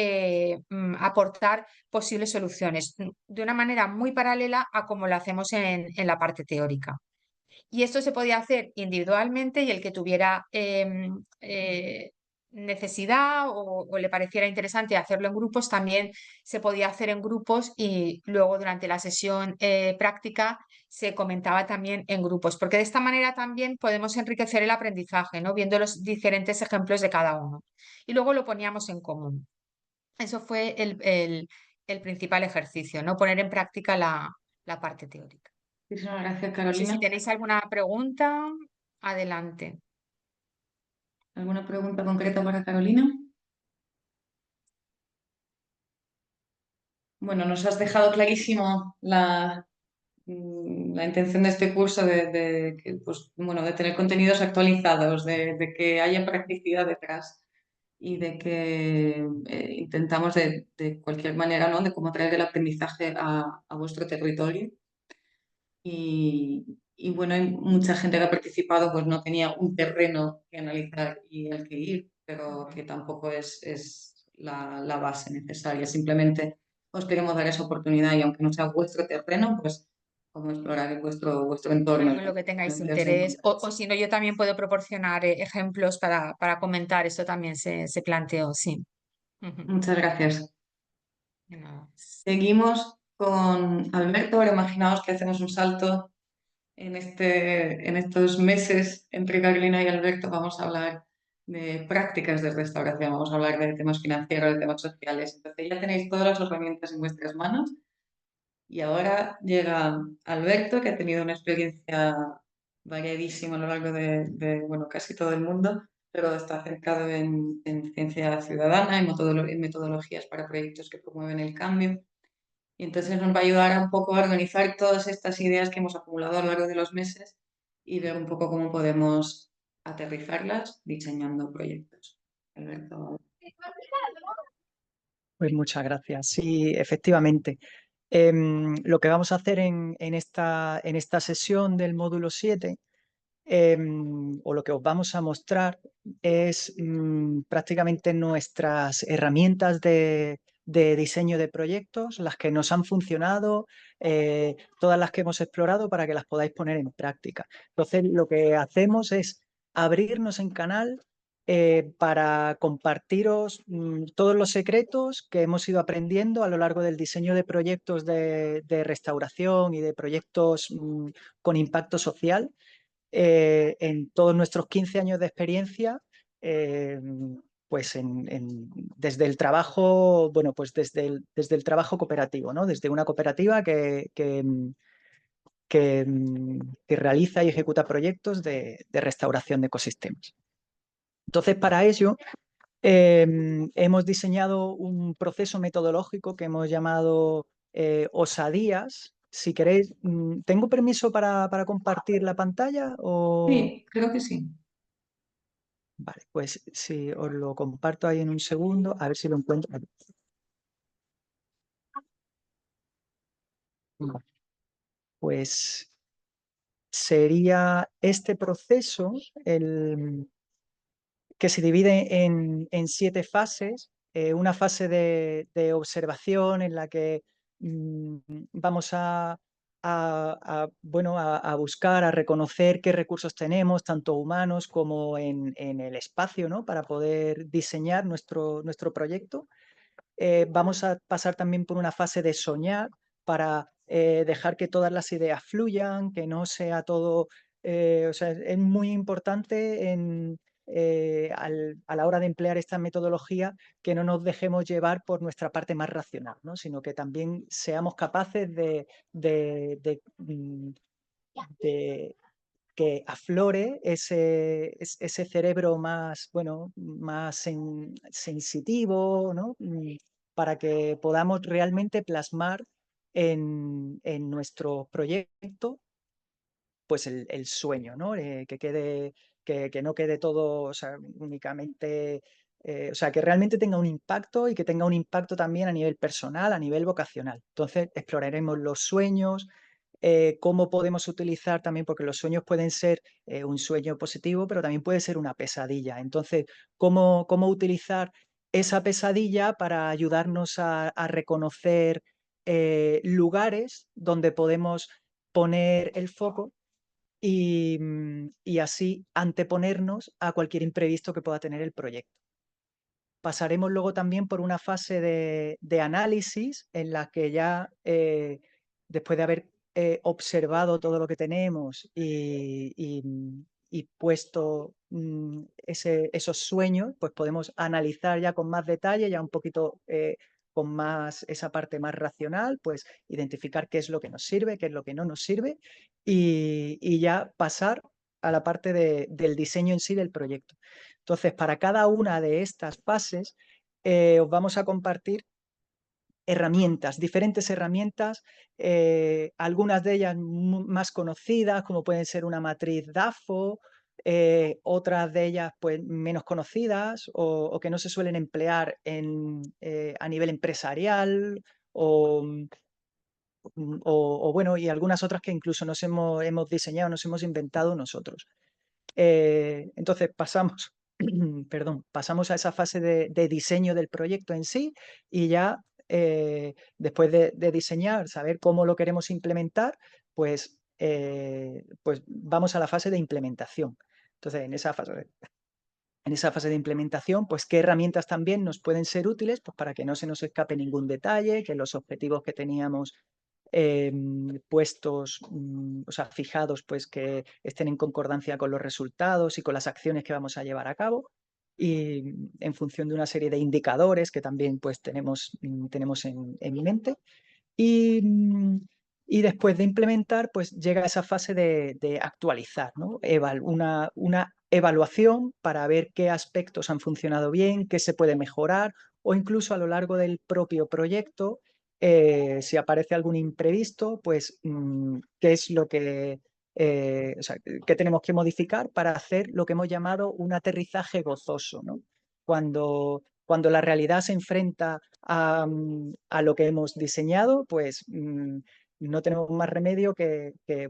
aportar posibles soluciones de una manera muy paralela a como lo hacemos en la parte teórica. Y esto se podía hacer individualmente y el que tuviera necesidad o le pareciera interesante hacerlo en grupos, también se podía hacer en grupos y luego durante la sesión práctica se comentaba también en grupos, porque de esta manera también podemos enriquecer el aprendizaje, ¿no? Viendo los diferentes ejemplos de cada uno. Y luego lo poníamos en común. Eso fue el principal ejercicio, ¿no? Poner en práctica la parte teórica. Muchísimas gracias, No sé si Carolina. tenéis alguna pregunta, adelante. ¿Alguna pregunta concreta para Carolina? Bueno, nos has dejado clarísimo la intención de este curso pues, bueno, de tener contenidos actualizados, de que haya practicidad detrás y de que intentamos de cualquier manera, ¿no? De cómo traer el aprendizaje a vuestro territorio. Y bueno, hay mucha gente que ha participado, pues no tenía un terreno que analizar y al que ir, pero que tampoco es la base necesaria. Simplemente os queremos dar esa oportunidad y aunque no sea vuestro terreno, pues cómo explorar vuestro entorno. Algo en lo que tengáis Podéis interés. O encontrar. si no, yo también puedo proporcionar ejemplos para comentar. Esto también se planteó, sí. Ujú. Muchas gracias. De nada. Seguimos con Alberto. Ahora imaginaos que hacemos un salto en estos meses entre Carolina y Alberto. Vamos a hablar de prácticas de restauración, vamos a hablar de temas financieros, de temas sociales. Entonces ya tenéis todas las herramientas en vuestras manos. Y ahora llega Alberto, que ha tenido una experiencia variadísima a lo largo bueno, casi todo el mundo, pero está centrado en ciencia ciudadana, en metodologías para proyectos que promueven el cambio. Y entonces nos va a ayudar a un poco a organizar todas estas ideas que hemos acumulado a lo largo de los meses y ver un poco cómo podemos aterrizarlas diseñando proyectos. Alberto. Pues muchas gracias. Sí, efectivamente. Lo que vamos a hacer en esta sesión del módulo 7, o lo que os vamos a mostrar, es prácticamente nuestras herramientas de diseño de proyectos, las que nos han funcionado, todas las que hemos explorado para que las podáis poner en práctica. Entonces, lo que hacemos es abrirnos en canal para compartiros todos los secretos que hemos ido aprendiendo a lo largo del diseño de proyectos de restauración y de proyectos con impacto social en todos nuestros 15 años de experiencia, pues desde el trabajo, bueno, pues desde el trabajo cooperativo, ¿no? Desde una cooperativa que realiza y ejecuta proyectos de restauración de ecosistemas. Entonces, para ello, hemos diseñado un proceso metodológico que hemos llamado osadías. Si queréis, ¿tengo permiso para compartir la pantalla? Sí, creo que sí. Vale, pues si os lo comparto ahí en un segundo, a ver si lo encuentro. Vale, pues sería este proceso que se divide en 7 fases. Una fase de observación en la que vamos bueno, a buscar, a reconocer qué recursos tenemos, tanto humanos como en el espacio, ¿no? Para poder diseñar nuestro proyecto. Vamos a pasar también por una fase de soñar para dejar que todas las ideas fluyan, que no sea todo... o sea, es muy importante a la hora de emplear esta metodología que no nos dejemos llevar por nuestra parte más racional, ¿no? Sino que también seamos capaces de que aflore ese cerebro más, bueno, más sensitivo, ¿no? Para que podamos realmente plasmar en nuestro proyecto pues el sueño, ¿no? Que no quede todo, o sea, únicamente, o sea, que realmente tenga un impacto y que tenga un impacto también a nivel personal, a nivel vocacional. Entonces, exploraremos los sueños, cómo podemos utilizar también, porque los sueños pueden ser un sueño positivo, pero también puede ser una pesadilla. Entonces, cómo utilizar esa pesadilla para ayudarnos a reconocer lugares donde podemos poner el foco y así anteponernos a cualquier imprevisto que pueda tener el proyecto. Pasaremos luego también por una fase de análisis en la que ya, después de haber observado todo lo que tenemos y puesto esos sueños, pues podemos analizar ya con más detalle, ya un poquito con más esa parte más racional, pues identificar qué es lo que nos sirve, qué es lo que no nos sirve y ya pasar a la parte del diseño en sí del proyecto. Entonces, para cada una de estas fases, os vamos a compartir herramientas, diferentes herramientas, algunas de ellas más conocidas, como pueden ser una matriz DAFO, otras de ellas pues, menos conocidas o que no se suelen emplear a nivel empresarial bueno, y algunas otras que incluso hemos diseñado, nos hemos inventado nosotros. Entonces pasamos, perdón, pasamos a esa fase de diseño del proyecto en sí y ya después de diseñar, saber cómo lo queremos implementar, pues, pues vamos a la fase de implementación. Entonces, en esa fase de implementación, pues qué herramientas también nos pueden ser útiles, pues para que no se nos escape ningún detalle, que los objetivos que teníamos puestos, o sea, fijados, pues que estén en concordancia con los resultados y con las acciones que vamos a llevar a cabo, y en función de una serie de indicadores que también pues tenemos en mente. Y después de implementar, pues llega esa fase de actualizar, ¿no? Una evaluación para ver qué aspectos han funcionado bien, qué se puede mejorar, o incluso a lo largo del propio proyecto, si aparece algún imprevisto, pues qué es lo que, o sea, qué tenemos que modificar para hacer lo que hemos llamado un aterrizaje gozoso, ¿no? Cuando la realidad se enfrenta a lo que hemos diseñado, pues no tenemos más remedio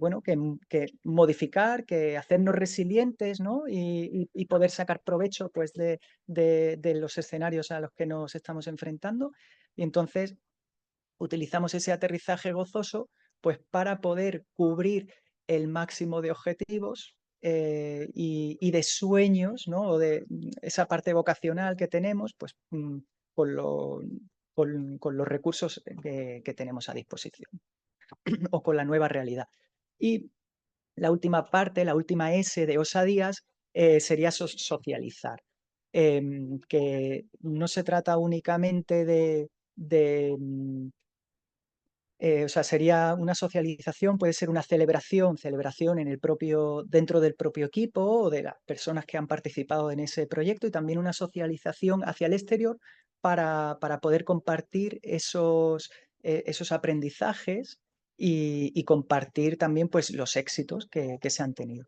bueno, que modificar, que hacernos resilientes, ¿no? Y poder sacar provecho pues, de los escenarios a los que nos estamos enfrentando. Y entonces utilizamos ese aterrizaje gozoso pues, para poder cubrir el máximo de objetivos y de sueños, ¿no? O de esa parte vocacional que tenemos, pues con, con los recursos que tenemos a disposición o con la nueva realidad. Y la última parte, la última S de osadías, sería socializar. Que no se trata únicamente o sea, sería una socialización, puede ser una celebración en dentro del propio equipo o de las personas que han participado en ese proyecto, y también una socialización hacia el exterior para poder compartir esos aprendizajes y compartir también pues, los éxitos que se han tenido.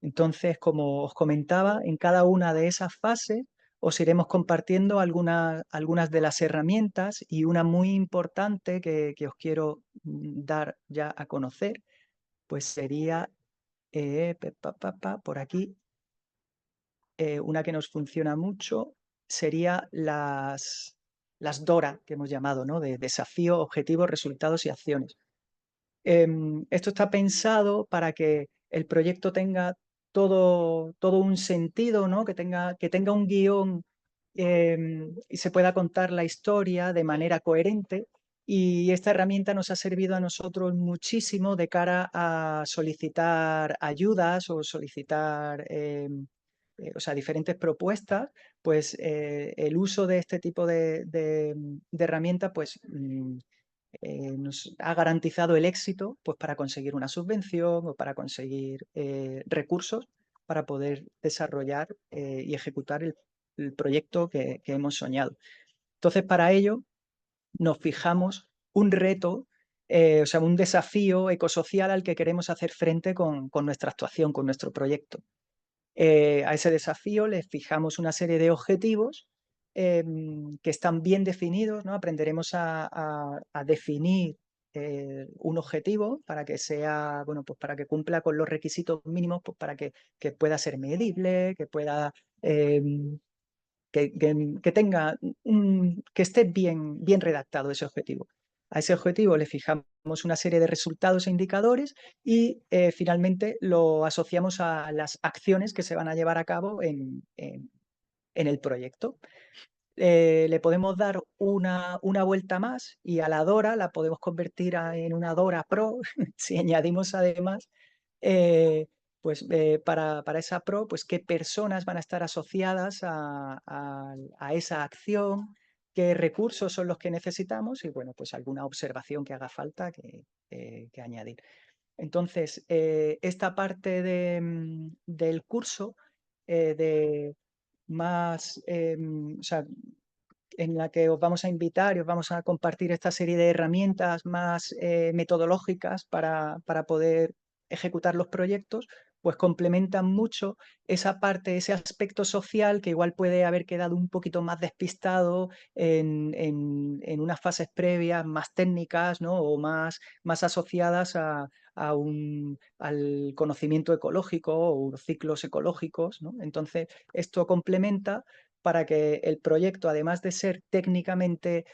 Entonces, como os comentaba, en cada una de esas fases os iremos compartiendo algunas de las herramientas, y una muy importante que os quiero dar ya a conocer, pues sería por aquí, una que nos funciona mucho, sería las DORA, que hemos llamado, ¿no? De desafío, objetivos, resultados y acciones. Esto está pensado para que el proyecto tenga todo un sentido, ¿no? Que tenga un guión y se pueda contar la historia de manera coherente. Y esta herramienta nos ha servido a nosotros muchísimo de cara a solicitar ayudas o solicitar o sea, diferentes propuestas. Pues el uso de este tipo de herramienta pues nos ha garantizado el éxito pues, para conseguir una subvención o para conseguir recursos para poder desarrollar y ejecutar el proyecto que hemos soñado. Entonces, para ello nos fijamos un reto, o sea, un desafío ecosocial al que queremos hacer frente con nuestra actuación, con nuestro proyecto. A ese desafío le fijamos una serie de objetivos que están bien definidos, ¿no? Aprenderemos a definir un objetivo para que sea, bueno, pues para que cumpla con los requisitos mínimos, pues para que pueda ser medible, que pueda que tenga que esté bien redactado ese objetivo. A ese objetivo le fijamos una serie de resultados e indicadores, y finalmente lo asociamos a las acciones que se van a llevar a cabo en el proyecto. Le podemos dar una vuelta más, y a la DORA la podemos convertir en una DORA Pro si añadimos además pues para esa Pro, pues qué personas van a estar asociadas a esa acción, qué recursos son los que necesitamos, y bueno, pues alguna observación que haga falta que añadir. Entonces, esta parte del curso de más, o sea, en la que os vamos a invitar y os vamos a compartir esta serie de herramientas más metodológicas para poder ejecutar los proyectos, pues complementan mucho esa parte, ese aspecto social que igual puede haber quedado un poquito más despistado en unas fases previas más técnicas, ¿no? O más asociadas al conocimiento ecológico o ciclos ecológicos, ¿no? Entonces, esto complementa para que el proyecto, además de ser técnicamente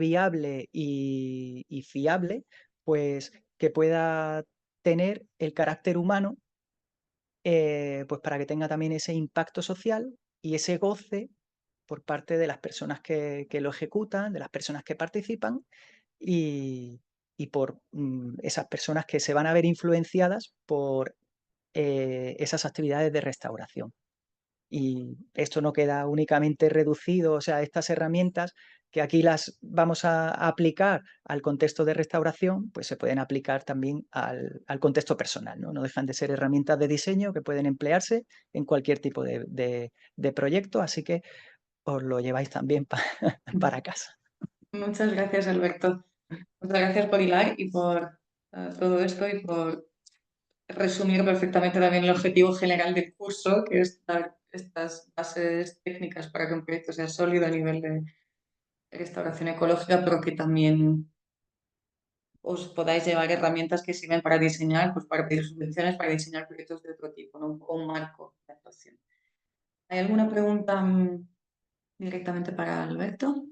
viable y fiable, pues que pueda tener el carácter humano, pues para que tenga también ese impacto social y ese goce por parte de las personas que lo ejecutan, de las personas que participan y, y por esas personas que se van a ver influenciadas por esas actividades de restauración. Y esto no queda únicamente reducido, o sea, estas herramientas que aquí las vamos a aplicar al contexto de restauración, pues se pueden aplicar también al contexto personal, ¿no? No dejan de ser herramientas de diseño que pueden emplearse en cualquier tipo de proyecto, así que os lo lleváis también para casa. Muchas gracias, Alberto. Muchas gracias por hilar y por todo esto y por resumir perfectamente también el objetivo general del curso, que es dar estas bases técnicas para que un proyecto sea sólido a nivel de restauración ecológica, pero que también os podáis llevar herramientas que sirven para diseñar, pues para pedir subvenciones, para diseñar proyectos de otro tipo, ¿no? Un poco un marco de actuación. ¿Hay alguna pregunta directamente para Alberto?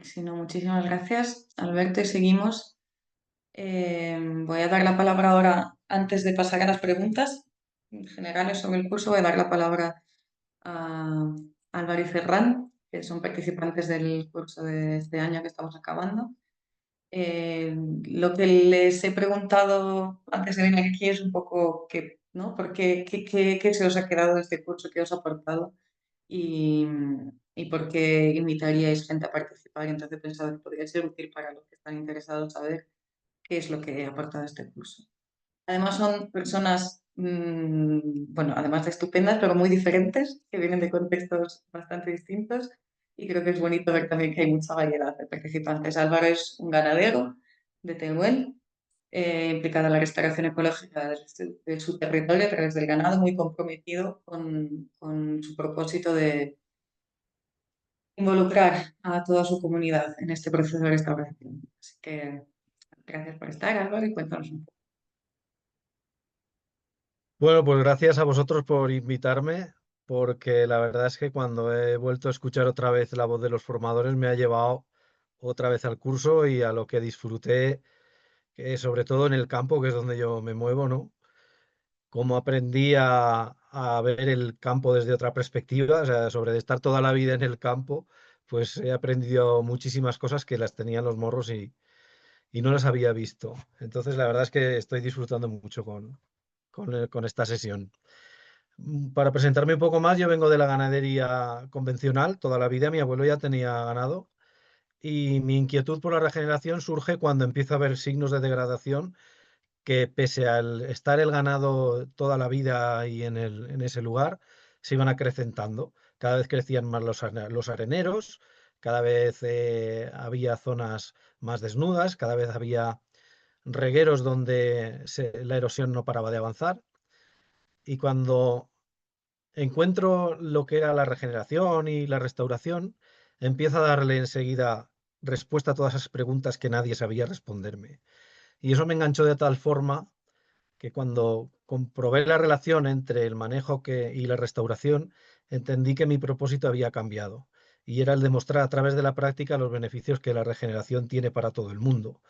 Si no, muchísimas gracias, Alberto, y seguimos. Voy a dar la palabra ahora, antes de pasar a las preguntas generales sobre el curso, voy a dar la palabra a Álvaro y Ferran, que son participantes del curso de este año que estamos acabando. Lo que les he preguntado antes de venir aquí es un poco qué, ¿no? ¿Por qué se os ha quedado de este curso? ¿Qué os ha aportado? Y, y por qué invitaríais gente a participar. Entonces he pensado que podría ser útil para los que están interesados saber qué es lo que ha aportado este curso. Además son personas, bueno, además de estupendas, pero muy diferentes, que vienen de contextos bastante distintos y creo que es bonito ver también que hay mucha variedad de participantes. Álvaro es un ganadero de Teruel, implicado en la restauración ecológica de su territorio a través del ganado, muy comprometido con su propósito de involucrar a toda su comunidad en este proceso de restauración. Así que gracias por estar, Álvaro, y cuéntanos un poco. Bueno, pues gracias a vosotros por invitarme, porque la verdad es que cuando he vuelto a escuchar otra vez la voz de los formadores me ha llevado otra vez al curso y a lo que disfruté, sobre todo en el campo, que es donde yo me muevo, ¿no? Cómo aprendí a ver el campo desde otra perspectiva, o sea, sobre estar toda la vida en el campo, pues he aprendido muchísimas cosas que las tenía en los morros y no las había visto. Entonces, la verdad es que estoy disfrutando mucho con esta sesión. Para presentarme un poco más, yo vengo de la ganadería convencional toda la vida, mi abuelo ya tenía ganado y mi inquietud por la regeneración surge cuando empiezo a ver signos de degradación que pese al estar el ganado toda la vida ahí en ese lugar, se iban acrecentando. Cada vez crecían más los areneros, cada vez había zonas más desnudas, cada vez había regueros donde la erosión no paraba de avanzar. Y cuando encuentro lo que era la regeneración y la restauración, empiezo a darle enseguida respuesta a todas esas preguntas que nadie sabía responderme. Y eso me enganchó de tal forma que cuando comprobé la relación entre el manejo y la restauración, entendí que mi propósito había cambiado. Y era el demostrar a través de la práctica los beneficios que la regeneración tiene para todo el mundo.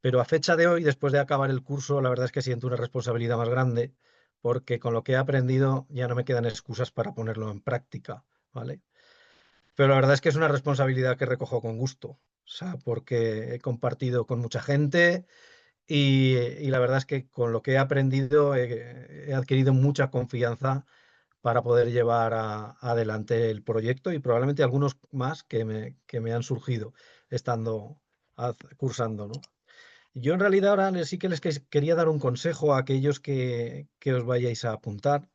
Pero a fecha de hoy, después de acabar el curso, la verdad es que siento una responsabilidad más grande, porque con lo que he aprendido ya no me quedan excusas para ponerlo en práctica, ¿vale? Pero la verdad es que es una responsabilidad que recojo con gusto, o sea, porque he compartido con mucha gente y la verdad es que con lo que he aprendido he adquirido mucha confianza para poder llevar adelante el proyecto y probablemente algunos más que me han surgido estando cursando, ¿no? Yo en realidad ahora sí que les quería dar un consejo a aquellos que os vayáis a apuntar,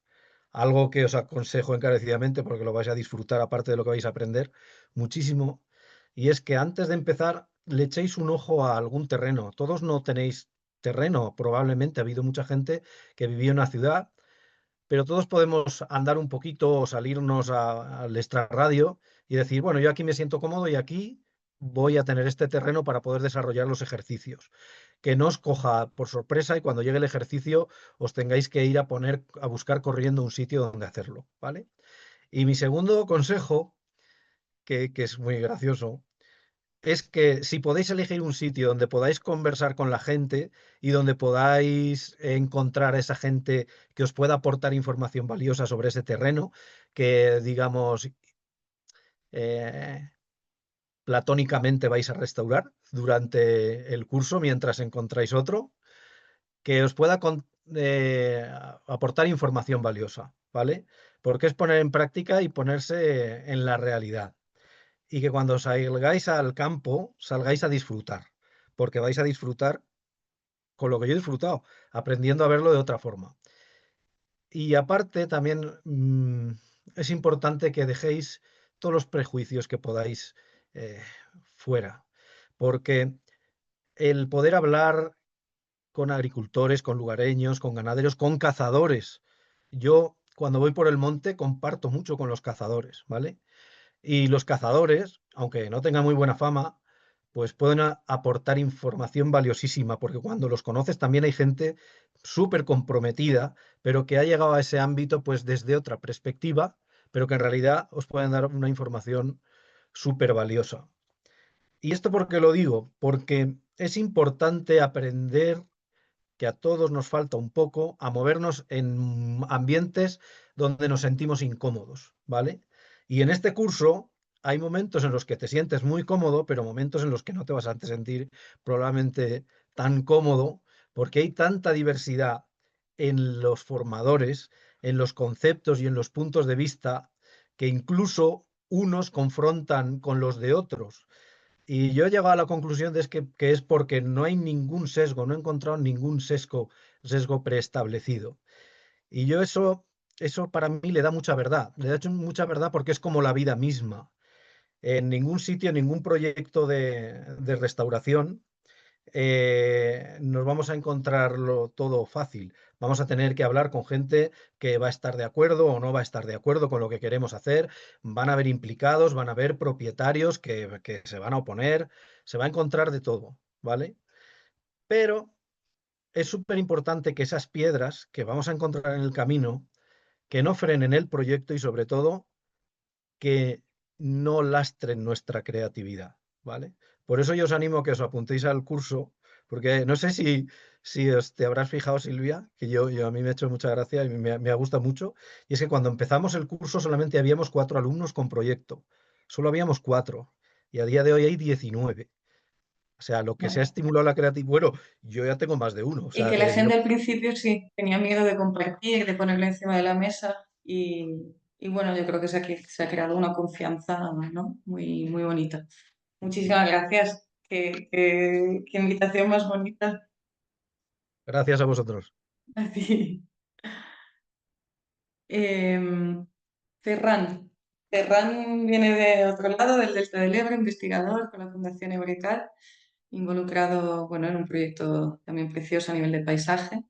algo que os aconsejo encarecidamente porque lo vais a disfrutar aparte de lo que vais a aprender muchísimo, y es que antes de empezar le echéis un ojo a algún terreno. Todos no tenéis terreno, probablemente ha habido mucha gente que vivía en una ciudad, pero todos podemos andar un poquito o salirnos al extrarradio y decir, bueno, yo aquí me siento cómodo y aquí voy a tener este terreno para poder desarrollar los ejercicios. Que no os coja por sorpresa y cuando llegue el ejercicio os tengáis que ir a buscar corriendo un sitio donde hacerlo, ¿vale? Y mi segundo consejo, que es muy gracioso, es que si podéis elegir un sitio donde podáis conversar con la gente y donde podáis encontrar a esa gente que os pueda aportar información valiosa sobre ese terreno, que digamos eh, platónicamente vais a restaurar durante el curso mientras encontráis otro, que os pueda aportar información valiosa, ¿vale? Porque es poner en práctica y ponerse en la realidad. Y que cuando salgáis al campo, salgáis a disfrutar, porque vais a disfrutar con lo que yo he disfrutado, aprendiendo a verlo de otra forma. Y aparte, también es importante que dejéis todos los prejuicios que podáis eh, fuera, porque el poder hablar con agricultores, con lugareños, con ganaderos, con cazadores. Yo, cuando voy por el monte, comparto mucho con los cazadores, ¿vale? Y los cazadores, aunque no tengan muy buena fama, pues pueden aportar información valiosísima, porque cuando los conoces también hay gente súper comprometida, pero que ha llegado a ese ámbito pues desde otra perspectiva, pero que en realidad os pueden dar una información súper valiosa. ¿Y esto por qué lo digo? Porque es importante aprender, que a todos nos falta un poco, a movernos en ambientes donde nos sentimos incómodos, ¿vale? Y en este curso hay momentos en los que te sientes muy cómodo, pero momentos en los que no te vas a sentir probablemente tan cómodo, porque hay tanta diversidad en los formadores, en los conceptos y en los puntos de vista, que incluso unos confrontan con los de otros. Y yo he llegado a la conclusión de que es porque no hay ningún sesgo, no he encontrado ningún sesgo preestablecido. Y yo eso para mí le da mucha verdad. Le da mucha verdad porque es como la vida misma. En ningún sitio, en ningún proyecto de restauración nos vamos a encontrarlo todo fácil. Vamos a tener que hablar con gente que va a estar de acuerdo o no va a estar de acuerdo con lo que queremos hacer. Van a haber implicados, van a haber propietarios que se van a oponer, se va a encontrar de todo, ¿vale? Pero es súper importante que esas piedras que vamos a encontrar en el camino, que no frenen el proyecto y sobre todo que no lastren nuestra creatividad, ¿vale? Por eso yo os animo a que os apuntéis al curso, porque no sé si te habrás fijado, Silvia, que yo a mí me ha hecho mucha gracia y me gusta mucho, y es que cuando empezamos el curso solamente habíamos 4 alumnos con proyecto, solo habíamos 4, y a día de hoy hay 19. O sea, lo que se ha Vale. estimulado la creatividad, bueno, yo ya tengo más de uno, o Y sea, que la que yo, gente al principio sí tenía miedo de compartir, de ponerlo encima de la mesa y bueno, yo creo que se ha creado una confianza, ¿no? Muy, muy bonita. Muchísimas gracias. Qué invitación más bonita gracias a vosotros. a ti. Em, Ferran. Ferran viene de otro lado, del Delta del Ebro, investigador con la Fundación Eurecat, involucrado, bueno, en un proyecto también precioso a nivel de paisaje.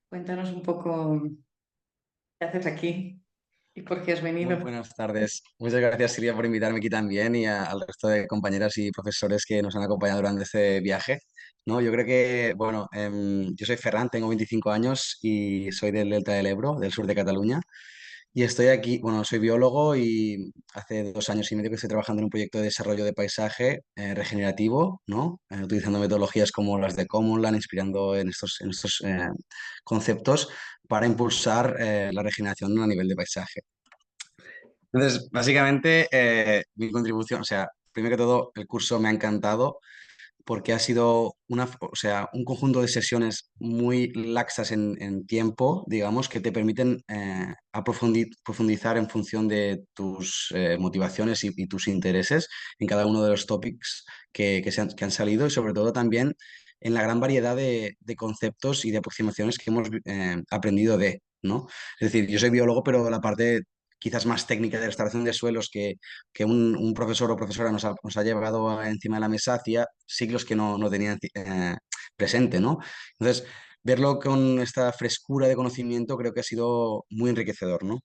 Cuéntanos un poco qué haces aquí y por qué has Muy venido. buenas tardes. Muchas gracias, Silvia, por invitarme aquí también y al resto de compañeras y profesores que nos han acompañado durante este viaje. No, yo creo que, bueno, yo soy Ferran, tengo 25 años y soy del Delta del Ebro, del sur de Cataluña. Y estoy aquí, bueno, soy biólogo y hace 2 años y medio que estoy trabajando en un proyecto de desarrollo de paisaje regenerativo, ¿no? Utilizando metodologías como las de Commonland, inspirando en estos conceptos para impulsar la regeneración a nivel de paisaje. Entonces, básicamente, mi contribución, o sea, primero que todo, el curso me ha encantado porque ha sido o sea, un conjunto de sesiones muy laxas en tiempo, digamos, que te permiten profundizar en función de tus motivaciones y tus intereses en cada uno de los topics que han salido y sobre todo también en la gran variedad de conceptos y de aproximaciones que hemos aprendido de, ¿no? Es decir, yo soy biólogo, pero la parte quizás más técnica de restauración de suelos que un profesor o profesora nos ha llevado encima de la mesa hacía siglos que no tenían presente, ¿no? Entonces, verlo con esta frescura de conocimiento creo que ha sido muy enriquecedor, ¿no?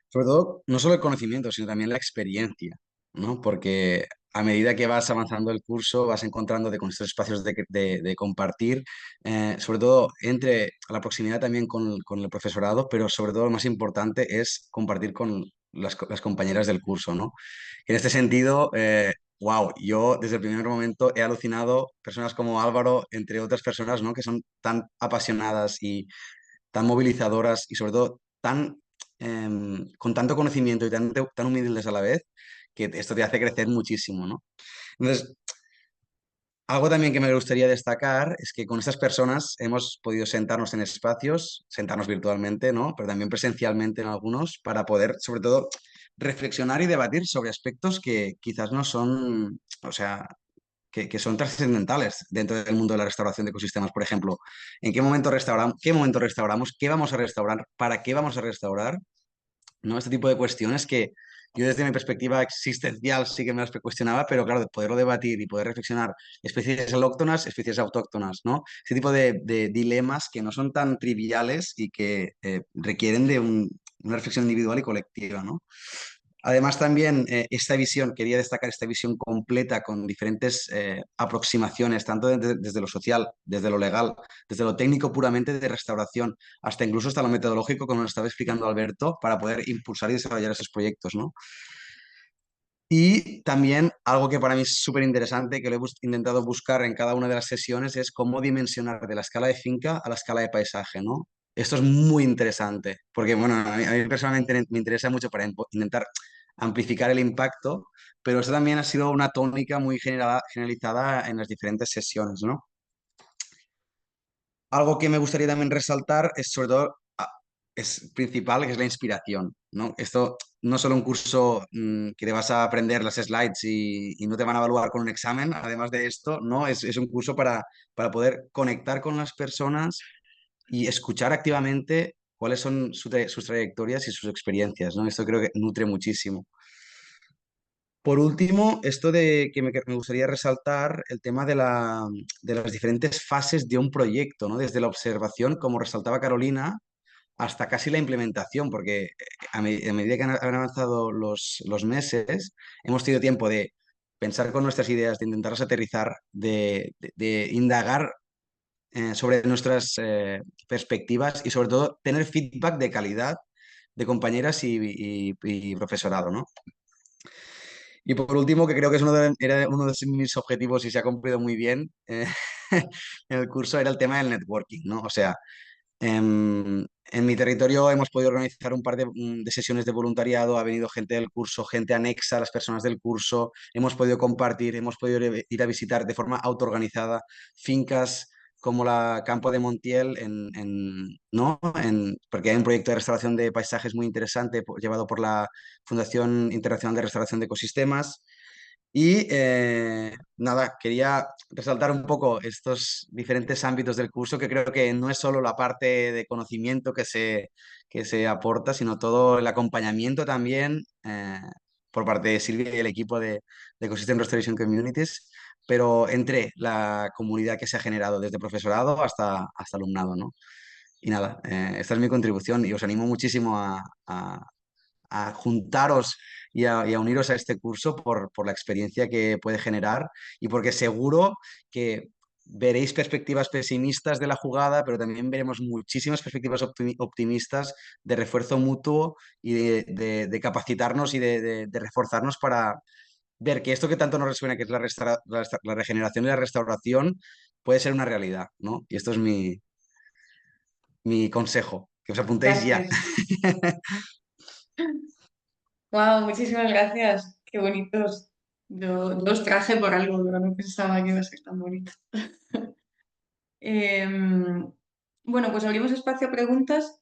Sobre todo, no solo el conocimiento, sino también la experiencia, ¿no? Porque a medida que vas avanzando el curso, vas encontrándote con estos espacios de compartir, sobre todo entre la proximidad también con el profesorado, pero sobre todo lo más importante es compartir las compañeras del curso, ¿no? En este sentido, wow, yo desde el primer momento he alucinado personas como Álvaro, entre otras personas, ¿no? Que son tan apasionadas y tan movilizadoras y sobre todo tan con tanto conocimiento y tan humildes a la vez, que esto te hace crecer muchísimo, ¿no? Entonces, algo también que me gustaría destacar es que con estas personas hemos podido sentarnos en espacios, sentarnos virtualmente, ¿no? Pero también presencialmente en algunos, para poder, sobre todo, reflexionar y debatir sobre aspectos que quizás no son, o sea, que son trascendentales dentro del mundo de la restauración de ecosistemas. Por ejemplo, ¿en qué momento restauramos? ¿Qué vamos a restaurar? ¿Para qué vamos a restaurar? ¿No? Este tipo de cuestiones que yo desde mi perspectiva existencial sí que me las cuestionaba, pero claro, de poderlo debatir y poder reflexionar especies alóctonas, especies autóctonas, ¿no? Ese tipo de dilemas que no son tan triviales y que requieren de una reflexión individual y colectiva, ¿no? Además, también esta visión, quería destacar esta visión completa con diferentes aproximaciones, tanto desde lo social, desde lo legal, desde lo técnico puramente de restauración, hasta incluso hasta lo metodológico, como nos estaba explicando Alberto, para poder impulsar y desarrollar esos proyectos, ¿no? Y también algo que para mí es súper interesante, que lo he intentado buscar en cada una de las sesiones, es cómo dimensionar de la escala de finca a la escala de paisaje, ¿no? Esto es muy interesante, porque bueno, a mí personalmente me interesa mucho para intentar amplificar el impacto, pero esto también ha sido una tónica muy generalizada en las diferentes sesiones, ¿no? Algo que me gustaría también resaltar es sobre todo, es principal, que es la inspiración, ¿no? Esto no es solo un curso que te vas a aprender las slides y no te van a evaluar con un examen, además de esto, ¿no? Es un curso para poder conectar con las personas y escuchar activamente cuáles son sus trayectorias y sus experiencias, ¿no? Esto creo que nutre muchísimo. Por último, esto de que me gustaría resaltar el tema de las diferentes fases de un proyecto, ¿no? Desde la observación, como resaltaba Carolina, hasta casi la implementación, porque a medida que han avanzado los meses, hemos tenido tiempo de pensar con nuestras ideas, de intentarlas aterrizar, de indagar sobre nuestras perspectivas y sobre todo tener feedback de calidad de compañeras y profesorado, ¿no? Y por último, que creo que era uno de mis objetivos y se ha cumplido muy bien en el curso, era el tema del networking, ¿no? O sea, en mi territorio hemos podido organizar un par de sesiones de voluntariado, ha venido gente del curso, gente anexa a las personas del curso, hemos podido compartir, hemos podido ir a visitar de forma autoorganizada fincas como la Campo de Montiel, ¿no? Porque hay un proyecto de restauración de paisajes muy interesante llevado por la Fundación Internacional de Restauración de Ecosistemas. Y nada, quería resaltar un poco estos diferentes ámbitos del curso, que creo que no es solo la parte de conocimiento que se aporta, sino todo el acompañamiento también por parte de Silvia y el equipo de Ecosystem Restoration Communities, pero entre la comunidad que se ha generado desde profesorado hasta alumnado, ¿no? Y nada, esta es mi contribución y os animo muchísimo a juntaros y a uniros a este curso por la experiencia que puede generar y porque seguro que veréis perspectivas pesimistas de la jugada, pero también veremos muchísimas perspectivas optimistas de refuerzo mutuo y de capacitarnos y de reforzarnos para ver que esto que tanto nos resuena, que es la regeneración y la restauración, puede ser una realidad, ¿no? Y esto es mi consejo, que os apuntéis ya. Gracias. Wow, muchísimas gracias. Qué bonitos. Yo los traje por algo, pero no pensaba que iba a ser tan bonito. Em, bueno, pues abrimos espacio a preguntas.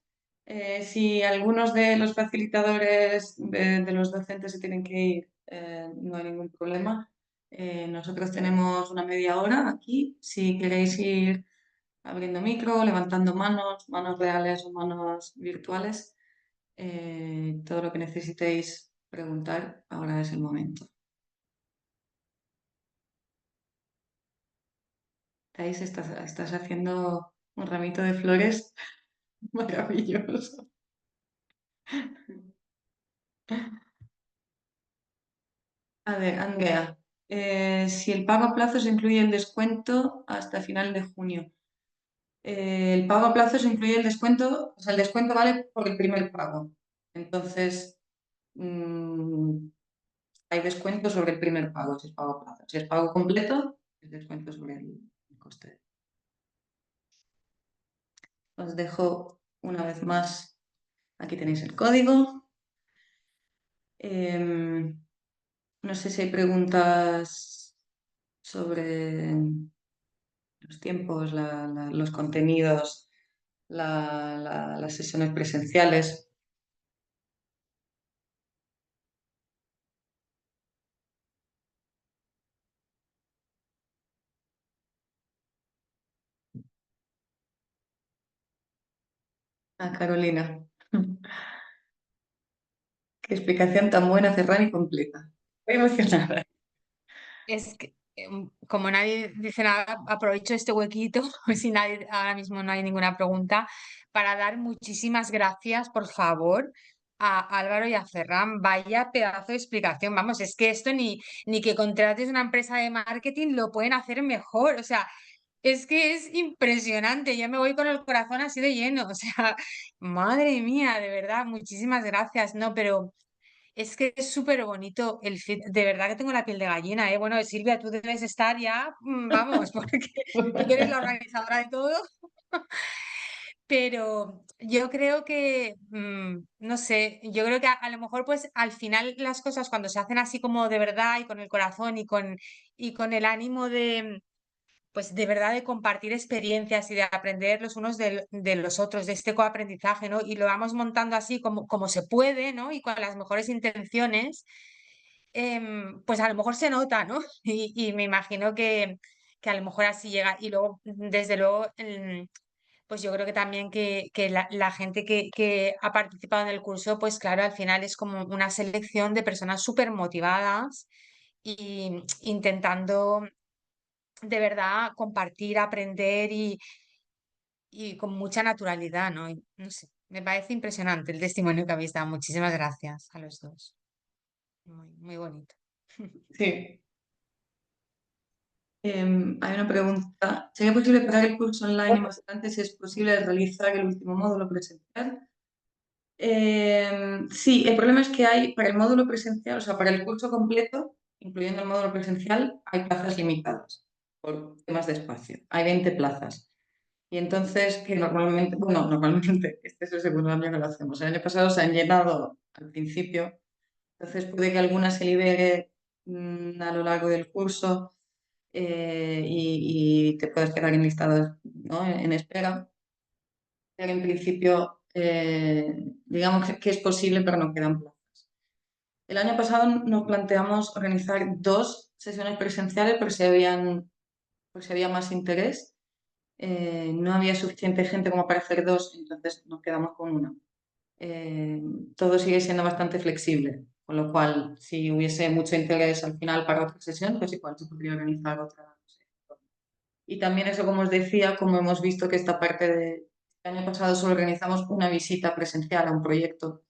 Si algunos de los facilitadores de los docentes se tienen que ir, no hay ningún problema. Nosotros tenemos una media hora aquí. Si queréis ir abriendo micro, levantando manos, manos reales o manos virtuales, todo lo que necesitéis preguntar, ahora es el momento. Thais, estás haciendo un ramito de flores maravilloso. A ver, Andrea, si el pago a plazos incluye el descuento hasta final de junio. El pago a plazos incluye el descuento, o sea, el descuento vale por el primer pago. Entonces, hay descuento sobre el primer pago, si es pago a plazo. Si es pago completo, es descuento sobre el coste. Os dejo una vez más, aquí tenéis el código. No sé si hay preguntas sobre los tiempos, los contenidos, las sesiones presenciales. Ah, Carolina. Qué explicación tan buena, cerrada y completa. Estoy emocionada. Es que, como nadie dice nada, aprovecho este huequito, si nadie, ahora mismo no hay ninguna pregunta, para dar muchísimas gracias, por favor, a Álvaro y a Ferran. Vaya pedazo de explicación. Vamos, es que esto ni que contrates una empresa de marketing lo pueden hacer mejor. O sea, es que es impresionante. Yo me voy con el corazón así de lleno. O sea, madre mía, de verdad, muchísimas gracias. No, pero. Es que es súper bonito de verdad que tengo la piel de gallina, ¿eh? Bueno, Silvia, tú debes estar ya, vamos, porque tú que eres la organizadora de todo, pero yo creo que, no sé, yo creo que a lo mejor pues al final las cosas cuando se hacen así como de verdad y con el corazón y con el ánimo de, pues de verdad de compartir experiencias y de aprender los unos de los otros, de este coaprendizaje, ¿no? Y lo vamos montando así como se puede, ¿no? Y con las mejores intenciones, pues a lo mejor se nota, ¿no? Y me imagino que a lo mejor así llega. Y luego, desde luego, pues yo creo que también que la gente que ha participado en el curso, pues claro, al final es como una selección de personas súper motivadas y intentando de verdad compartir, aprender y con mucha naturalidad, ¿no? Y no sé, me parece impresionante el testimonio que habéis dado. Muchísimas gracias a los dos. Muy, muy bonito. Sí. Hay una pregunta. ¿Sería posible pagar el curso online y más adelante si es posible realizar el último módulo presencial? Sí, el problema es que hay para el módulo presencial, o sea, para el curso completo, incluyendo el módulo presencial, hay plazas limitadas por temas de espacio. Hay 20 plazas. Y entonces, que normalmente, bueno, normalmente, este es el segundo año que lo hacemos. El año pasado se han llenado al principio, entonces puede que alguna se libere a lo largo del curso y te puedes quedar enlistado, ¿no? en espera. Pero en principio, digamos que es posible, pero no quedan plazas. El año pasado nos planteamos organizar 2 sesiones presenciales por si había más interés. No había suficiente gente como para hacer 2, entonces nos quedamos con una. Todo sigue siendo bastante flexible, con lo cual, si hubiese mucho interés al final para otra sesión, pues igual se podría organizar otra. No sé. Y también eso, como os decía, como hemos visto que esta parte de el año pasado solo organizamos una visita presencial a un proyecto,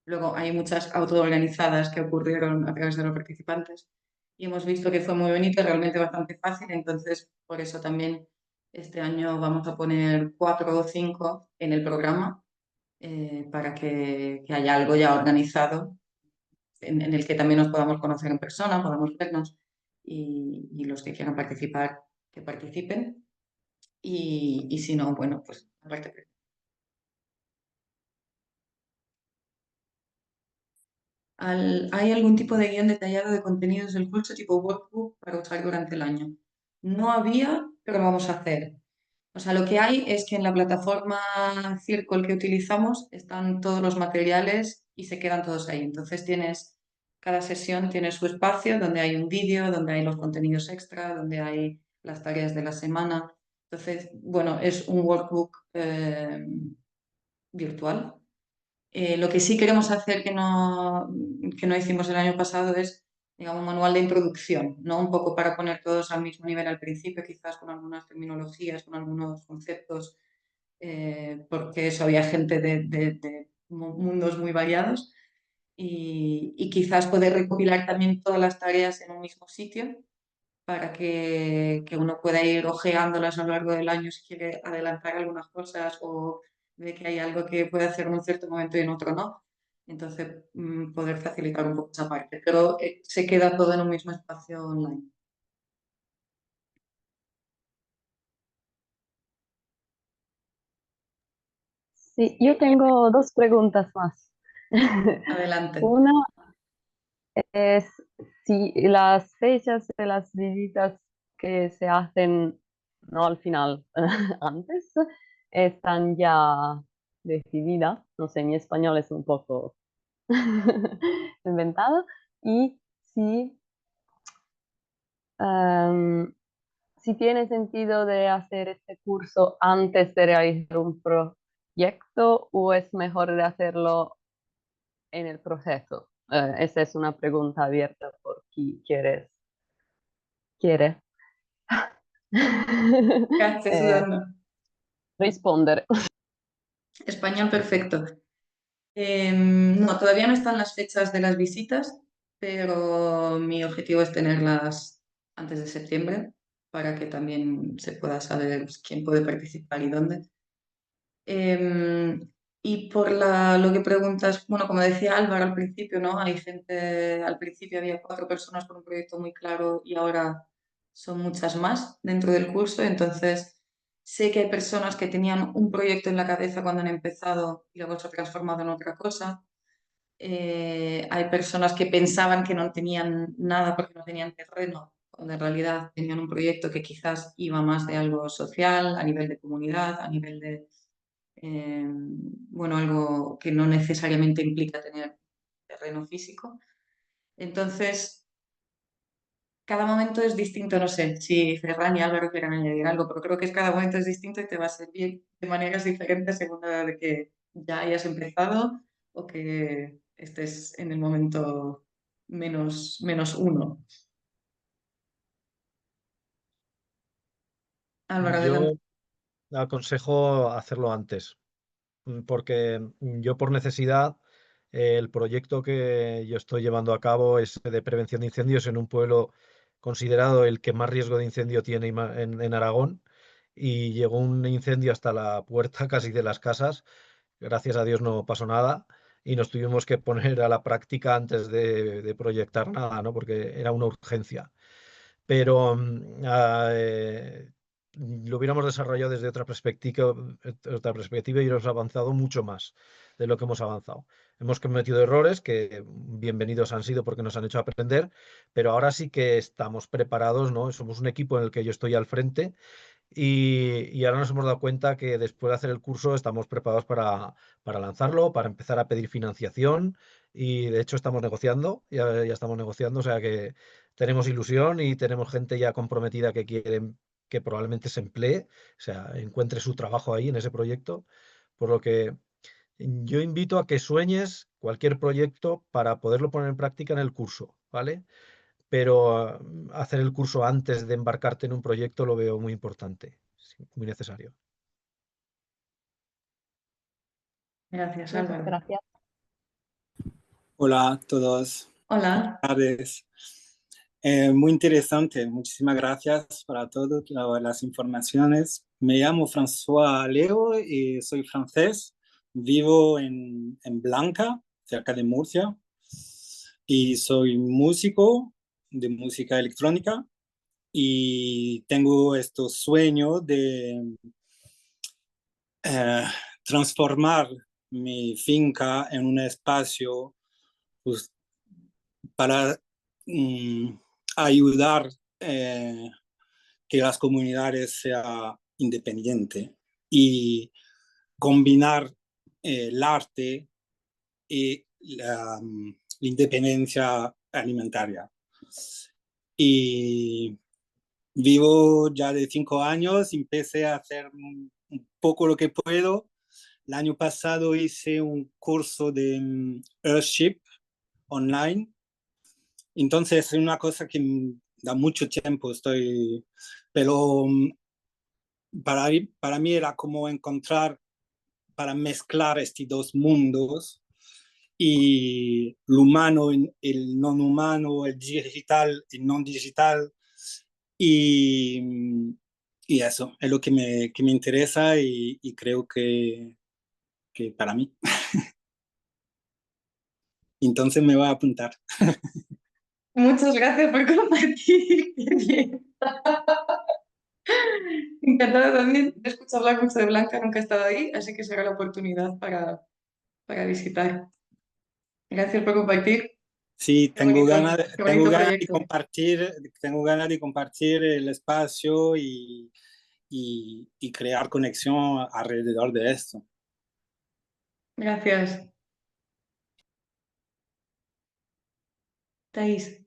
luego hay muchas autoorganizadas que ocurrieron a través de los participantes y hemos visto que fue muy bonito, realmente bastante fácil, entonces por eso también este año vamos a poner 4 o 5 en el programa para que haya algo ya organizado en el que también nos podamos conocer en persona, podamos vernos y los que quieran participar, que participen. Y si no, bueno, pues aparte. ¿Hay algún tipo de guión detallado de contenidos del curso tipo workbook para usar durante el año? No había, pero lo vamos a hacer. O sea, lo que hay es que en la plataforma Circle que utilizamos están todos los materiales y se quedan todos ahí. Entonces cada sesión tiene su espacio donde hay un vídeo, donde hay los contenidos extra, donde hay las tareas de la semana. Entonces, bueno, es un workbook virtual. Lo que sí queremos hacer que no hicimos el año pasado es, digamos, un manual de introducción, ¿no? Un poco para poner todos al mismo nivel al principio, quizás con algunas terminologías, con algunos conceptos, porque eso había gente de mundos muy variados y quizás poder recopilar también todas las tareas en un mismo sitio para que uno pueda ir ojeándolas a lo largo del año si quiere adelantar algunas cosas o de que hay algo que puede hacer en un cierto momento y en otro no. Entonces, poder facilitar un poco esa parte. Pero se queda todo en un mismo espacio online. Sí, yo tengo dos preguntas más. Adelante. Una es si las fechas de las visitas que se hacen, no al final, antes, están ya decididas. No sé, mi español es un poco inventado. Y si, em, si tiene sentido de hacer este curso antes de realizar un proyecto o es mejor de hacerlo en el proceso. Esa es una pregunta abierta por quien quiere Gracias, eh, Susana. responder. Español perfecto. No, todavía no están las fechas de las visitas, pero mi objetivo es tenerlas antes de septiembre para que también se pueda saber quién puede participar y dónde. Y por lo que preguntas, bueno, como decía Álvaro al principio, ¿no? Hay gente, al principio había 4 personas con un proyecto muy claro y ahora son muchas más dentro del curso, entonces sé que hay personas que tenían un proyecto en la cabeza cuando han empezado y luego se ha transformado en otra cosa. Hay personas que pensaban que no tenían nada porque no tenían terreno, cuando en realidad tenían un proyecto que quizás iba más de algo social, a nivel de comunidad, a nivel de bueno, algo que no necesariamente implica tener terreno físico. Entonces, cada momento es distinto, no sé si Ferran y Álvaro quieran añadir algo, pero creo que cada momento es distinto y te va a servir de maneras diferentes según la edad de que ya hayas empezado o que estés en el momento menos uno. Álvaro, adelante. Yo aconsejo hacerlo antes, porque yo por necesidad, el proyecto que yo estoy llevando a cabo es de prevención de incendios en un pueblo considerado el que más riesgo de incendio tiene en Aragón, y llegó un incendio hasta la puerta casi de las casas. Gracias a Dios no pasó nada y nos tuvimos que poner a la práctica antes de proyectar nada, ¿no? Porque era una urgencia. Pero lo hubiéramos desarrollado desde otra perspectiva y hubiéramos avanzado mucho más de lo que hemos avanzado. Hemos cometido errores que bienvenidos han sido porque nos han hecho aprender, pero ahora sí que estamos preparados, ¿no? Somos un equipo en el que yo estoy al frente y ahora nos hemos dado cuenta que después de hacer el curso estamos preparados para lanzarlo, para empezar a pedir financiación, y de hecho estamos negociando, ya estamos negociando, o sea que tenemos ilusión y tenemos gente ya comprometida que quiere que probablemente se emplee, o sea, encuentre su trabajo ahí en ese proyecto, por lo que yo invito a que sueñes cualquier proyecto para poderlo poner en práctica en el curso, ¿vale? Pero hacer el curso antes de embarcarte en un proyecto lo veo muy importante, sí, muy necesario. Gracias, Muchas Álvaro. gracias. Hola a todos, Hola. tardes. Muy interesante, muchísimas gracias para todas las informaciones. Me llamo François Leo y soy francés. Vivo en Blanca, cerca de Murcia, y soy músico de música electrónica y tengo estos sueños de eh, transformar mi finca en un espacio, pues, para mm, ayudar que las comunidades sean independientes y combinar el arte y la independencia alimentaria. Y vivo ya de 5 años, empecé a hacer un poco lo que puedo. El año pasado hice un curso de Earthship online. Entonces es una cosa que da mucho tiempo, pero para mí era como encontrar, para mezclar estos dos mundos y lo humano, el no humano, el digital, el no digital, y, y eso es lo que me interesa y creo que para mí. entonces me voy a apuntar. Muchas gracias por compartir. Qué bien. Encantada también de escuchar la curso de Blanca, nunca he estado ahí, así que será la oportunidad para visitar. Gracias por compartir. Sí, Qué bonito, qué tengo bonito ganas de proyecto. compartir el espacio y crear conexión alrededor de esto. Gracias. Thais,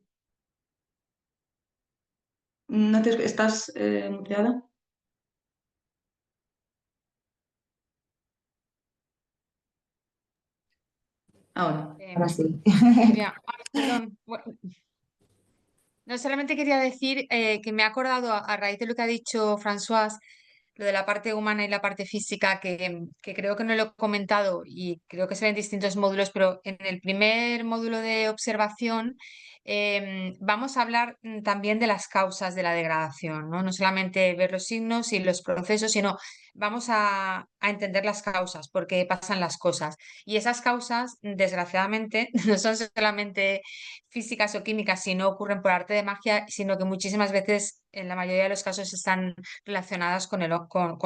¿no estás muteada? Ahora. Ahora sí. Silvia, perdón. No, solamente quería decir que me he acordado a raíz de lo que ha dicho François, lo de la parte humana y la parte física, que creo que no lo he comentado y creo que se ve en distintos módulos, pero en el primer módulo de observación vamos a hablar también de las causas de la degradación, ¿no? No solamente ver los signos y los procesos, sino vamos a entender las causas, por qué pasan las cosas. Y esas causas, desgraciadamente, no son solamente físicas o químicas, si no ocurren por arte de magia, sino que muchísimas veces, en la mayoría de los casos, están relacionadas con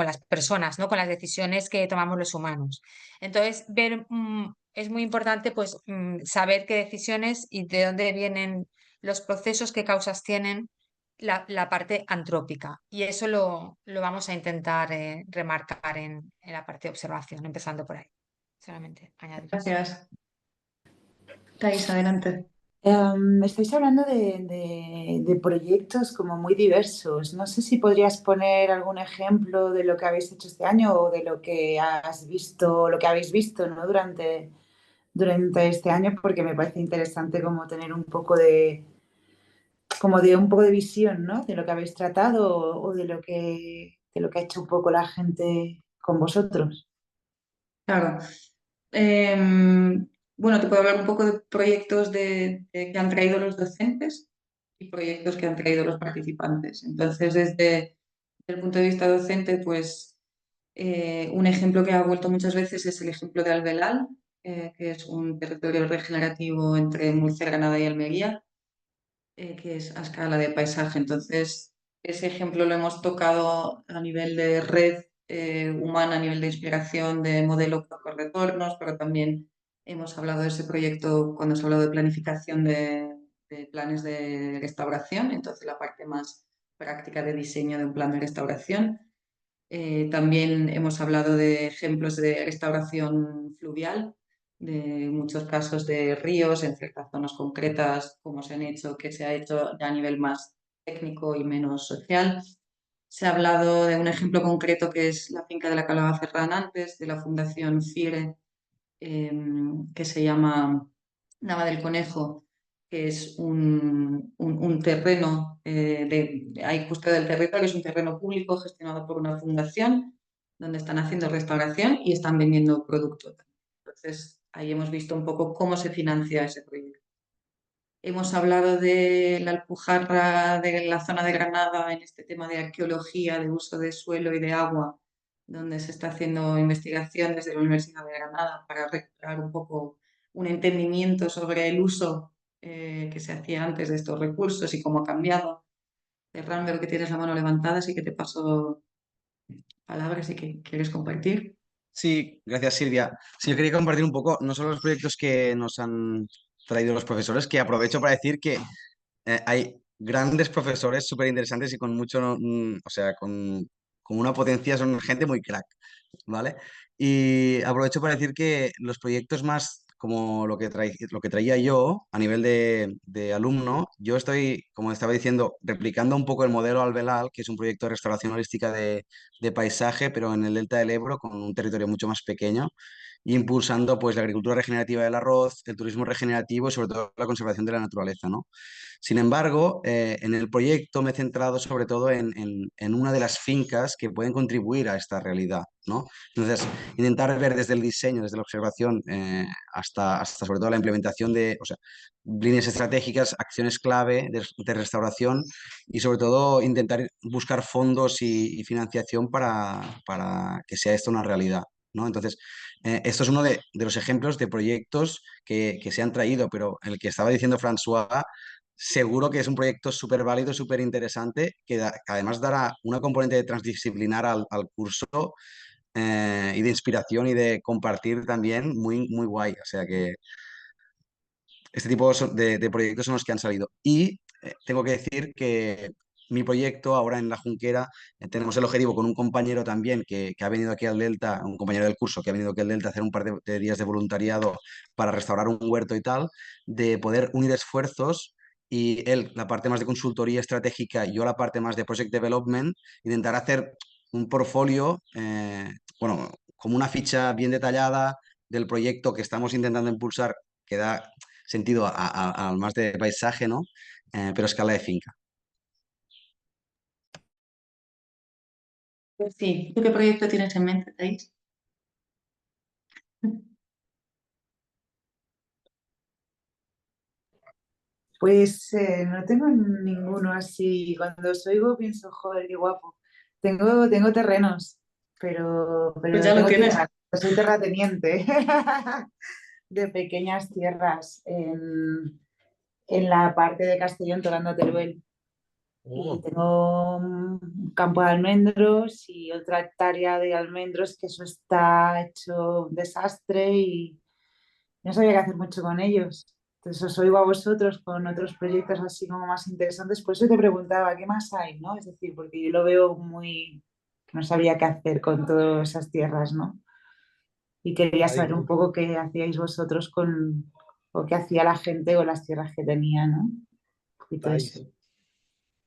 las personas, ¿no? Con las decisiones que tomamos los humanos. Entonces, es muy importante pues, saber qué decisiones y de dónde vienen los procesos, qué causas tienen la parte antrópica. Y eso lo vamos a intentar remarcar en la parte de observación, empezando por ahí. Solamente añadir eso. Gracias. Thais, adelante. Estáis hablando de proyectos como muy diversos. No sé si podrías poner algún ejemplo de lo que habéis hecho este año o de lo que has visto, lo que habéis visto, ¿no? durante este año, porque me parece interesante como tener un poco de visión, ¿no? De lo que habéis tratado o de lo que ha hecho un poco la gente con vosotros. Claro. Bueno, te puedo hablar un poco de proyectos que han traído los docentes y proyectos que han traído los participantes. Entonces, desde el punto de vista docente, pues un ejemplo que ha vuelto muchas veces es el ejemplo de Albelal, que es un territorio regenerativo entre Murcia, Granada y Almería, que es a escala de paisaje. Entonces, ese ejemplo lo hemos tocado a nivel de red humana, a nivel de inspiración, de modelo con retornos, pero también hemos hablado de ese proyecto cuando se ha hablado de planificación de planes de restauración, entonces la parte más práctica de diseño de un plan de restauración. También hemos hablado de ejemplos de restauración fluvial, de muchos casos de ríos en ciertas zonas concretas, cómo se han hecho, qué se ha hecho ya a nivel más técnico y menos social. Se ha hablado de un ejemplo concreto que es la finca de la Calabaza Antes, de la Fundación FIRE, que se llama Nava del Conejo, que es un terreno hay custodia del territorio, es un terreno público gestionado por una fundación donde están haciendo restauración y están vendiendo productos. Entonces, ahí hemos visto un poco cómo se financia ese proyecto. Hemos hablado de la Alpujarra de la zona de Granada en este tema de arqueología, de uso de suelo y de agua, donde se está haciendo investigación desde la Universidad de Granada para recuperar un poco un entendimiento sobre el uso que se hacía antes de estos recursos y cómo ha cambiado. Ferran, veo que tienes la mano levantada, así que te paso palabras si que quieres compartir. Sí, gracias Silvia. Sí, yo quería compartir un poco, no solo los proyectos que nos han traído los profesores, que aprovecho para decir que hay grandes profesores súper interesantes y con mucho, o sea, con una potencia, son gente muy crack, ¿vale? Y aprovecho para decir que los proyectos más como lo que traía yo a nivel de alumno, yo estoy, como estaba diciendo, replicando un poco el modelo Albelal, que es un proyecto de restauración holística de paisaje, pero en el delta del Ebro, con un territorio mucho más pequeño, e impulsando pues la agricultura regenerativa del arroz, el turismo regenerativo y sobre todo la conservación de la naturaleza, ¿no? Sin embargo, en el proyecto me he centrado sobre todo en una de las fincas que pueden contribuir a esta realidad, ¿no? Entonces, intentar ver desde el diseño, desde la observación, hasta sobre todo la implementación de, o sea, líneas estratégicas, acciones clave de restauración y sobre todo intentar buscar fondos y financiación para que sea esto una realidad, ¿no? Entonces, esto es uno de los ejemplos de proyectos que se han traído, pero el que estaba diciendo François, seguro que es un proyecto súper válido, súper interesante, que además dará una componente transdisciplinar al curso y de inspiración y de compartir también muy, muy guay. O sea que este tipo de proyectos son los que han salido. Y tengo que decir que mi proyecto ahora en la Junquera, tenemos el objetivo con un compañero también que ha venido aquí al Delta, un compañero del curso que ha venido aquí al Delta a hacer un par de días de voluntariado para restaurar un huerto y tal, de poder unir esfuerzos y él la parte más de consultoría estratégica y yo la parte más de project development, intentar hacer un portfolio, bueno, como una ficha bien detallada del proyecto que estamos intentando impulsar, que da sentido al más de paisaje, ¿no? Pero a escala de finca. Pues sí, ¿tú qué proyecto tienes en mente, Thais? Pues no tengo ninguno así. Cuando os oigo pienso, joder, qué guapo. Tengo terrenos, pero Pues no ya lo tengo tienes. tierras. Soy terrateniente de pequeñas tierras en la parte de Castellón, tocando a Teruel. Y Oh, tengo un campo de almendros y otra hectárea de almendros, que eso está hecho un desastre y no sabía qué hacer mucho con ellos. Entonces os oigo a vosotros con otros proyectos así como más interesantes. Por eso te preguntaba, ¿qué más hay, no? Es decir, porque yo lo veo muy, que no sabía qué hacer con todas esas tierras, ¿no? Y quería ay, saber un poco qué hacíais vosotros con, o qué hacía la gente con las tierras que tenía, ¿no? Un poquito eso. Thais.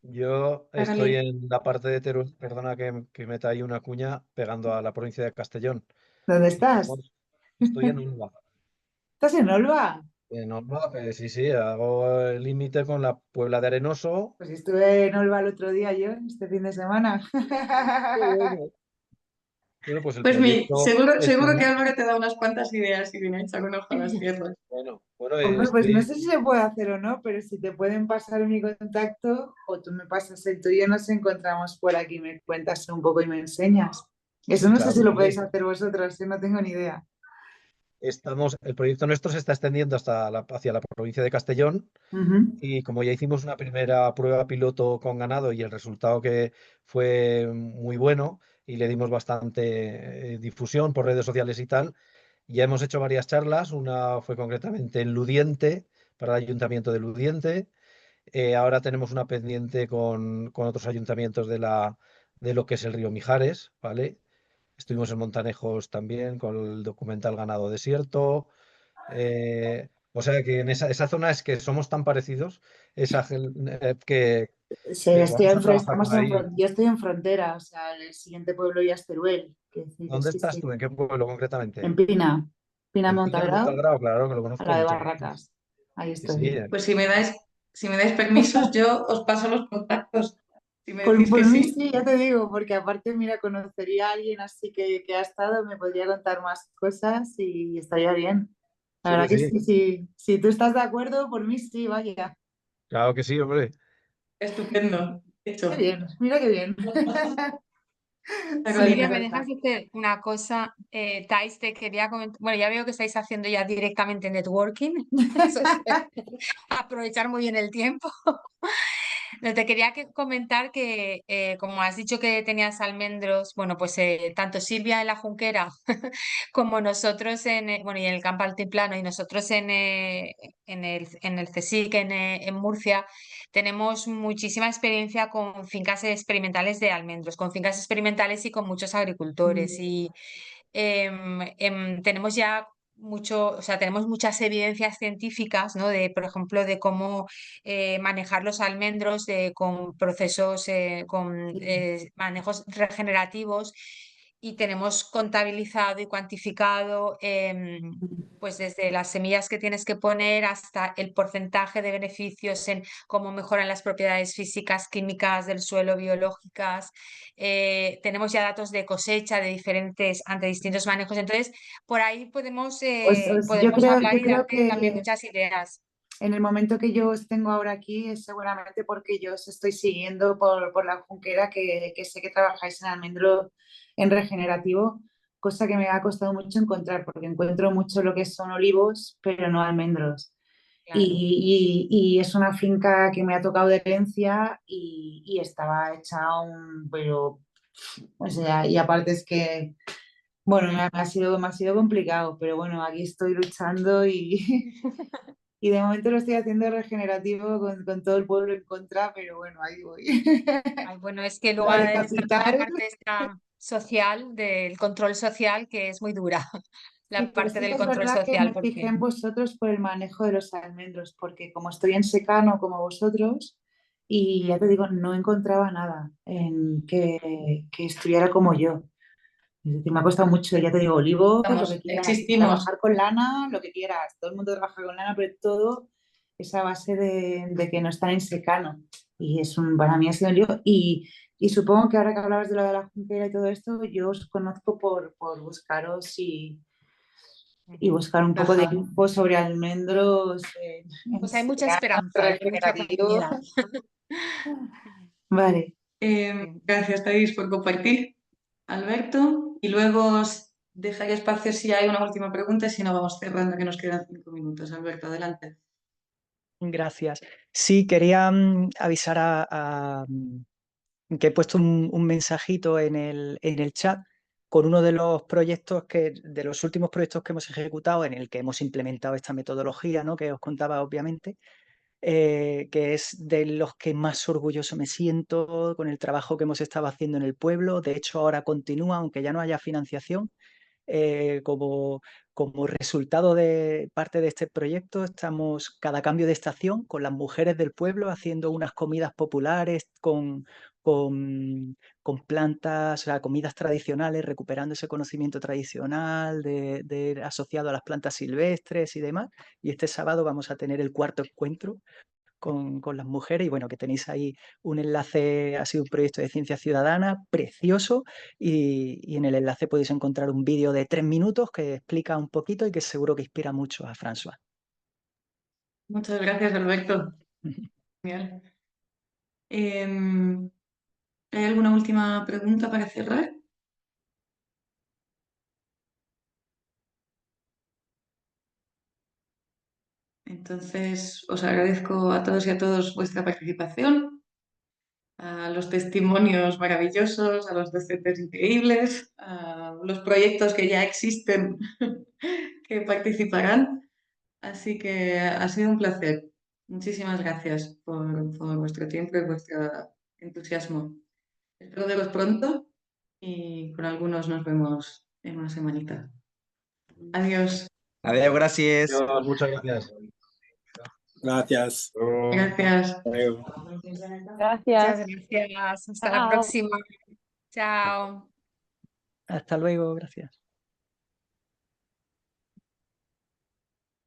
Yo estoy Hágale. en la parte de Teruel, perdona que meta ahí una cuña, pegando a la provincia de Castellón. ¿Dónde Y estás? estoy en Ulva. ¿Estás en Olva? En Ulva, sí, sí, hago el límite con la Puebla de Arenoso. Pues estuve en Olva el otro día yo, este fin de semana. Qué bueno. Bueno, pues el Pues proyecto seguro que está. Álvaro te da unas cuantas ideas y viene a echar un ojo a las tierras. Bueno, Hombre, pues no estoy. sé si se puede hacer o no, pero si te pueden pasar mi contacto o tú me pasas el tuyo, nos encontramos por aquí, me cuentas un poco y me enseñas. Eso Sí, no sé claro si que lo podéis sí. hacer vosotros, no tengo ni idea. El proyecto nuestro se está extendiendo hacia la provincia de Castellón. Ujú. Y como ya hicimos una primera prueba piloto con ganado y el resultado que fue muy bueno y le dimos bastante difusión por redes sociales y tal, ya hemos hecho varias charlas. Una fue concretamente en Ludiente, para el ayuntamiento de Ludiente. Ahora tenemos una pendiente con otros ayuntamientos de lo que es el río Mijares, ¿vale? Estuvimos en Montanejos también con el documental Ganado Desierto. O sea que en esa zona es que somos tan parecidos Sí, que vamos a trabajar por ahí. yo estoy en frontera, o sea, el siguiente pueblo ya es Teruel, que decir que ¿Dónde sí, estás sí. tú? ¿En qué pueblo concretamente? En Pina En Piña de Montagrao, Montalgrao, claro, que lo a conozco la de muchas veces. Barracas. Ahí Sí, sí. estoy. Pues si me dais permisos, yo os paso los contactos. Si me decís Por que mí sí. sí, ya te digo, porque aparte, mira, conocería a alguien así que ha estado, me podría contar más cosas y estaría bien. La Sí verdad que que sí. sí, sí. Si tú estás de acuerdo, por mí sí, vaya. Claro que sí, hombre. Estupendo. Qué Hecho. bien, mira qué bien. Sí, me Silvia, ¿me encanta. dejas hacer una cosa? Thais, te quería comentar. Bueno, ya veo que estáis haciendo ya directamente networking. Eso es aprovechar muy bien el tiempo. No, te quería comentar que, como has dicho que tenías almendros, bueno, pues tanto Silvia en la Junquera como nosotros bueno, y en el campo altiplano y nosotros en el CSIC en Murcia, tenemos muchísima experiencia con fincas experimentales de almendros, con fincas experimentales y con muchos agricultores. Y tenemos ya o sea, tenemos muchas evidencias científicas, ¿no? De, por ejemplo, de cómo manejar los almendros con procesos, con manejos regenerativos y tenemos contabilizado y cuantificado pues desde las semillas que tienes que poner hasta el porcentaje de beneficios en cómo mejoran las propiedades físicas, químicas del suelo, biológicas. Tenemos ya datos de cosecha ante distintos manejos. Entonces, por ahí podemos, podemos hablar Yo y creo darte también que muchas ideas. en el momento que yo os tengo ahora aquí es seguramente porque yo os estoy siguiendo por la Junquera, que sé que trabajáis en almendro en regenerativo, cosa que me ha costado mucho encontrar, porque encuentro mucho lo que son olivos, pero no almendros. Claro. Y es una finca que me ha tocado de herencia y estaba hecha pero, o sea, y aparte es que, bueno, me ha sido complicado, pero bueno, aquí estoy luchando y de momento lo estoy haciendo regenerativo con todo el pueblo en contra, pero bueno, ahí voy. Ay, bueno, es que luego La de está toda la capital. parte esta social, del control social, que es muy dura. Sí, La pero parte sí que del es control verdad que social, me fijé porque en vosotros por el manejo de los almendros, porque como estoy en secano como vosotros, y ya te digo, no encontraba nada en que estuviera como yo. Es decir, me ha costado mucho, ya te digo, olivos, lo que Vamos, quieras, existimos. trabajar con lana, lo que quieras. Todo el mundo trabaja con lana, pero todo es a base de que no están en secano. Y para mí ha sido un lío. Y supongo que ahora que hablabas de lo de la juntera y todo esto, yo os conozco por buscaros y buscar un poco de Ajá. info sobre almendros en pues hay mucha cereal esperanza, hay mucha regenerativo. oportunidad. Vale. Gracias, Thais, por compartir, Alberto. Y luego os dejaré espacio si hay una última pregunta y si no, vamos cerrando, que nos quedan 5 minutos. Alberto, adelante. Gracias. Sí, quería avisar que he puesto un mensajito en el chat con uno de los proyectos de los últimos proyectos que hemos ejecutado en el que hemos implementado esta metodología, ¿no? Que os contaba, obviamente, que es de los que más orgulloso me siento con el trabajo que hemos estado haciendo en el pueblo. De hecho, ahora continúa, aunque ya no haya financiación. Como resultado de parte de este proyecto, estamos cada cambio de estación con las mujeres del pueblo haciendo unas comidas populares con plantas, o sea, comidas tradicionales, recuperando ese conocimiento tradicional asociado a las plantas silvestres y demás. Y este sábado vamos a tener el cuarto encuentro con las mujeres y bueno, que tenéis ahí un enlace, ha sido un proyecto de ciencia ciudadana precioso y en el enlace podéis encontrar un vídeo de 3 minutos que explica un poquito y que seguro que inspira mucho a François. Muchas gracias, Alberto. Genial. ¿Hay alguna última pregunta para cerrar? Entonces, os agradezco a todos y a todos vuestra participación, a los testimonios maravillosos, a los docentes increíbles, a los proyectos que ya existen que participarán. Así que ha sido un placer. Muchísimas gracias por vuestro tiempo y vuestro entusiasmo. Espero veros pronto y con algunos nos vemos en una semanita. Adiós. Adiós, gracias. Dios, muchas gracias. Gracias. Gracias. Adiós. Gracias. Muchas gracias. Hasta la Chao. próxima. Chao. Hasta luego, gracias.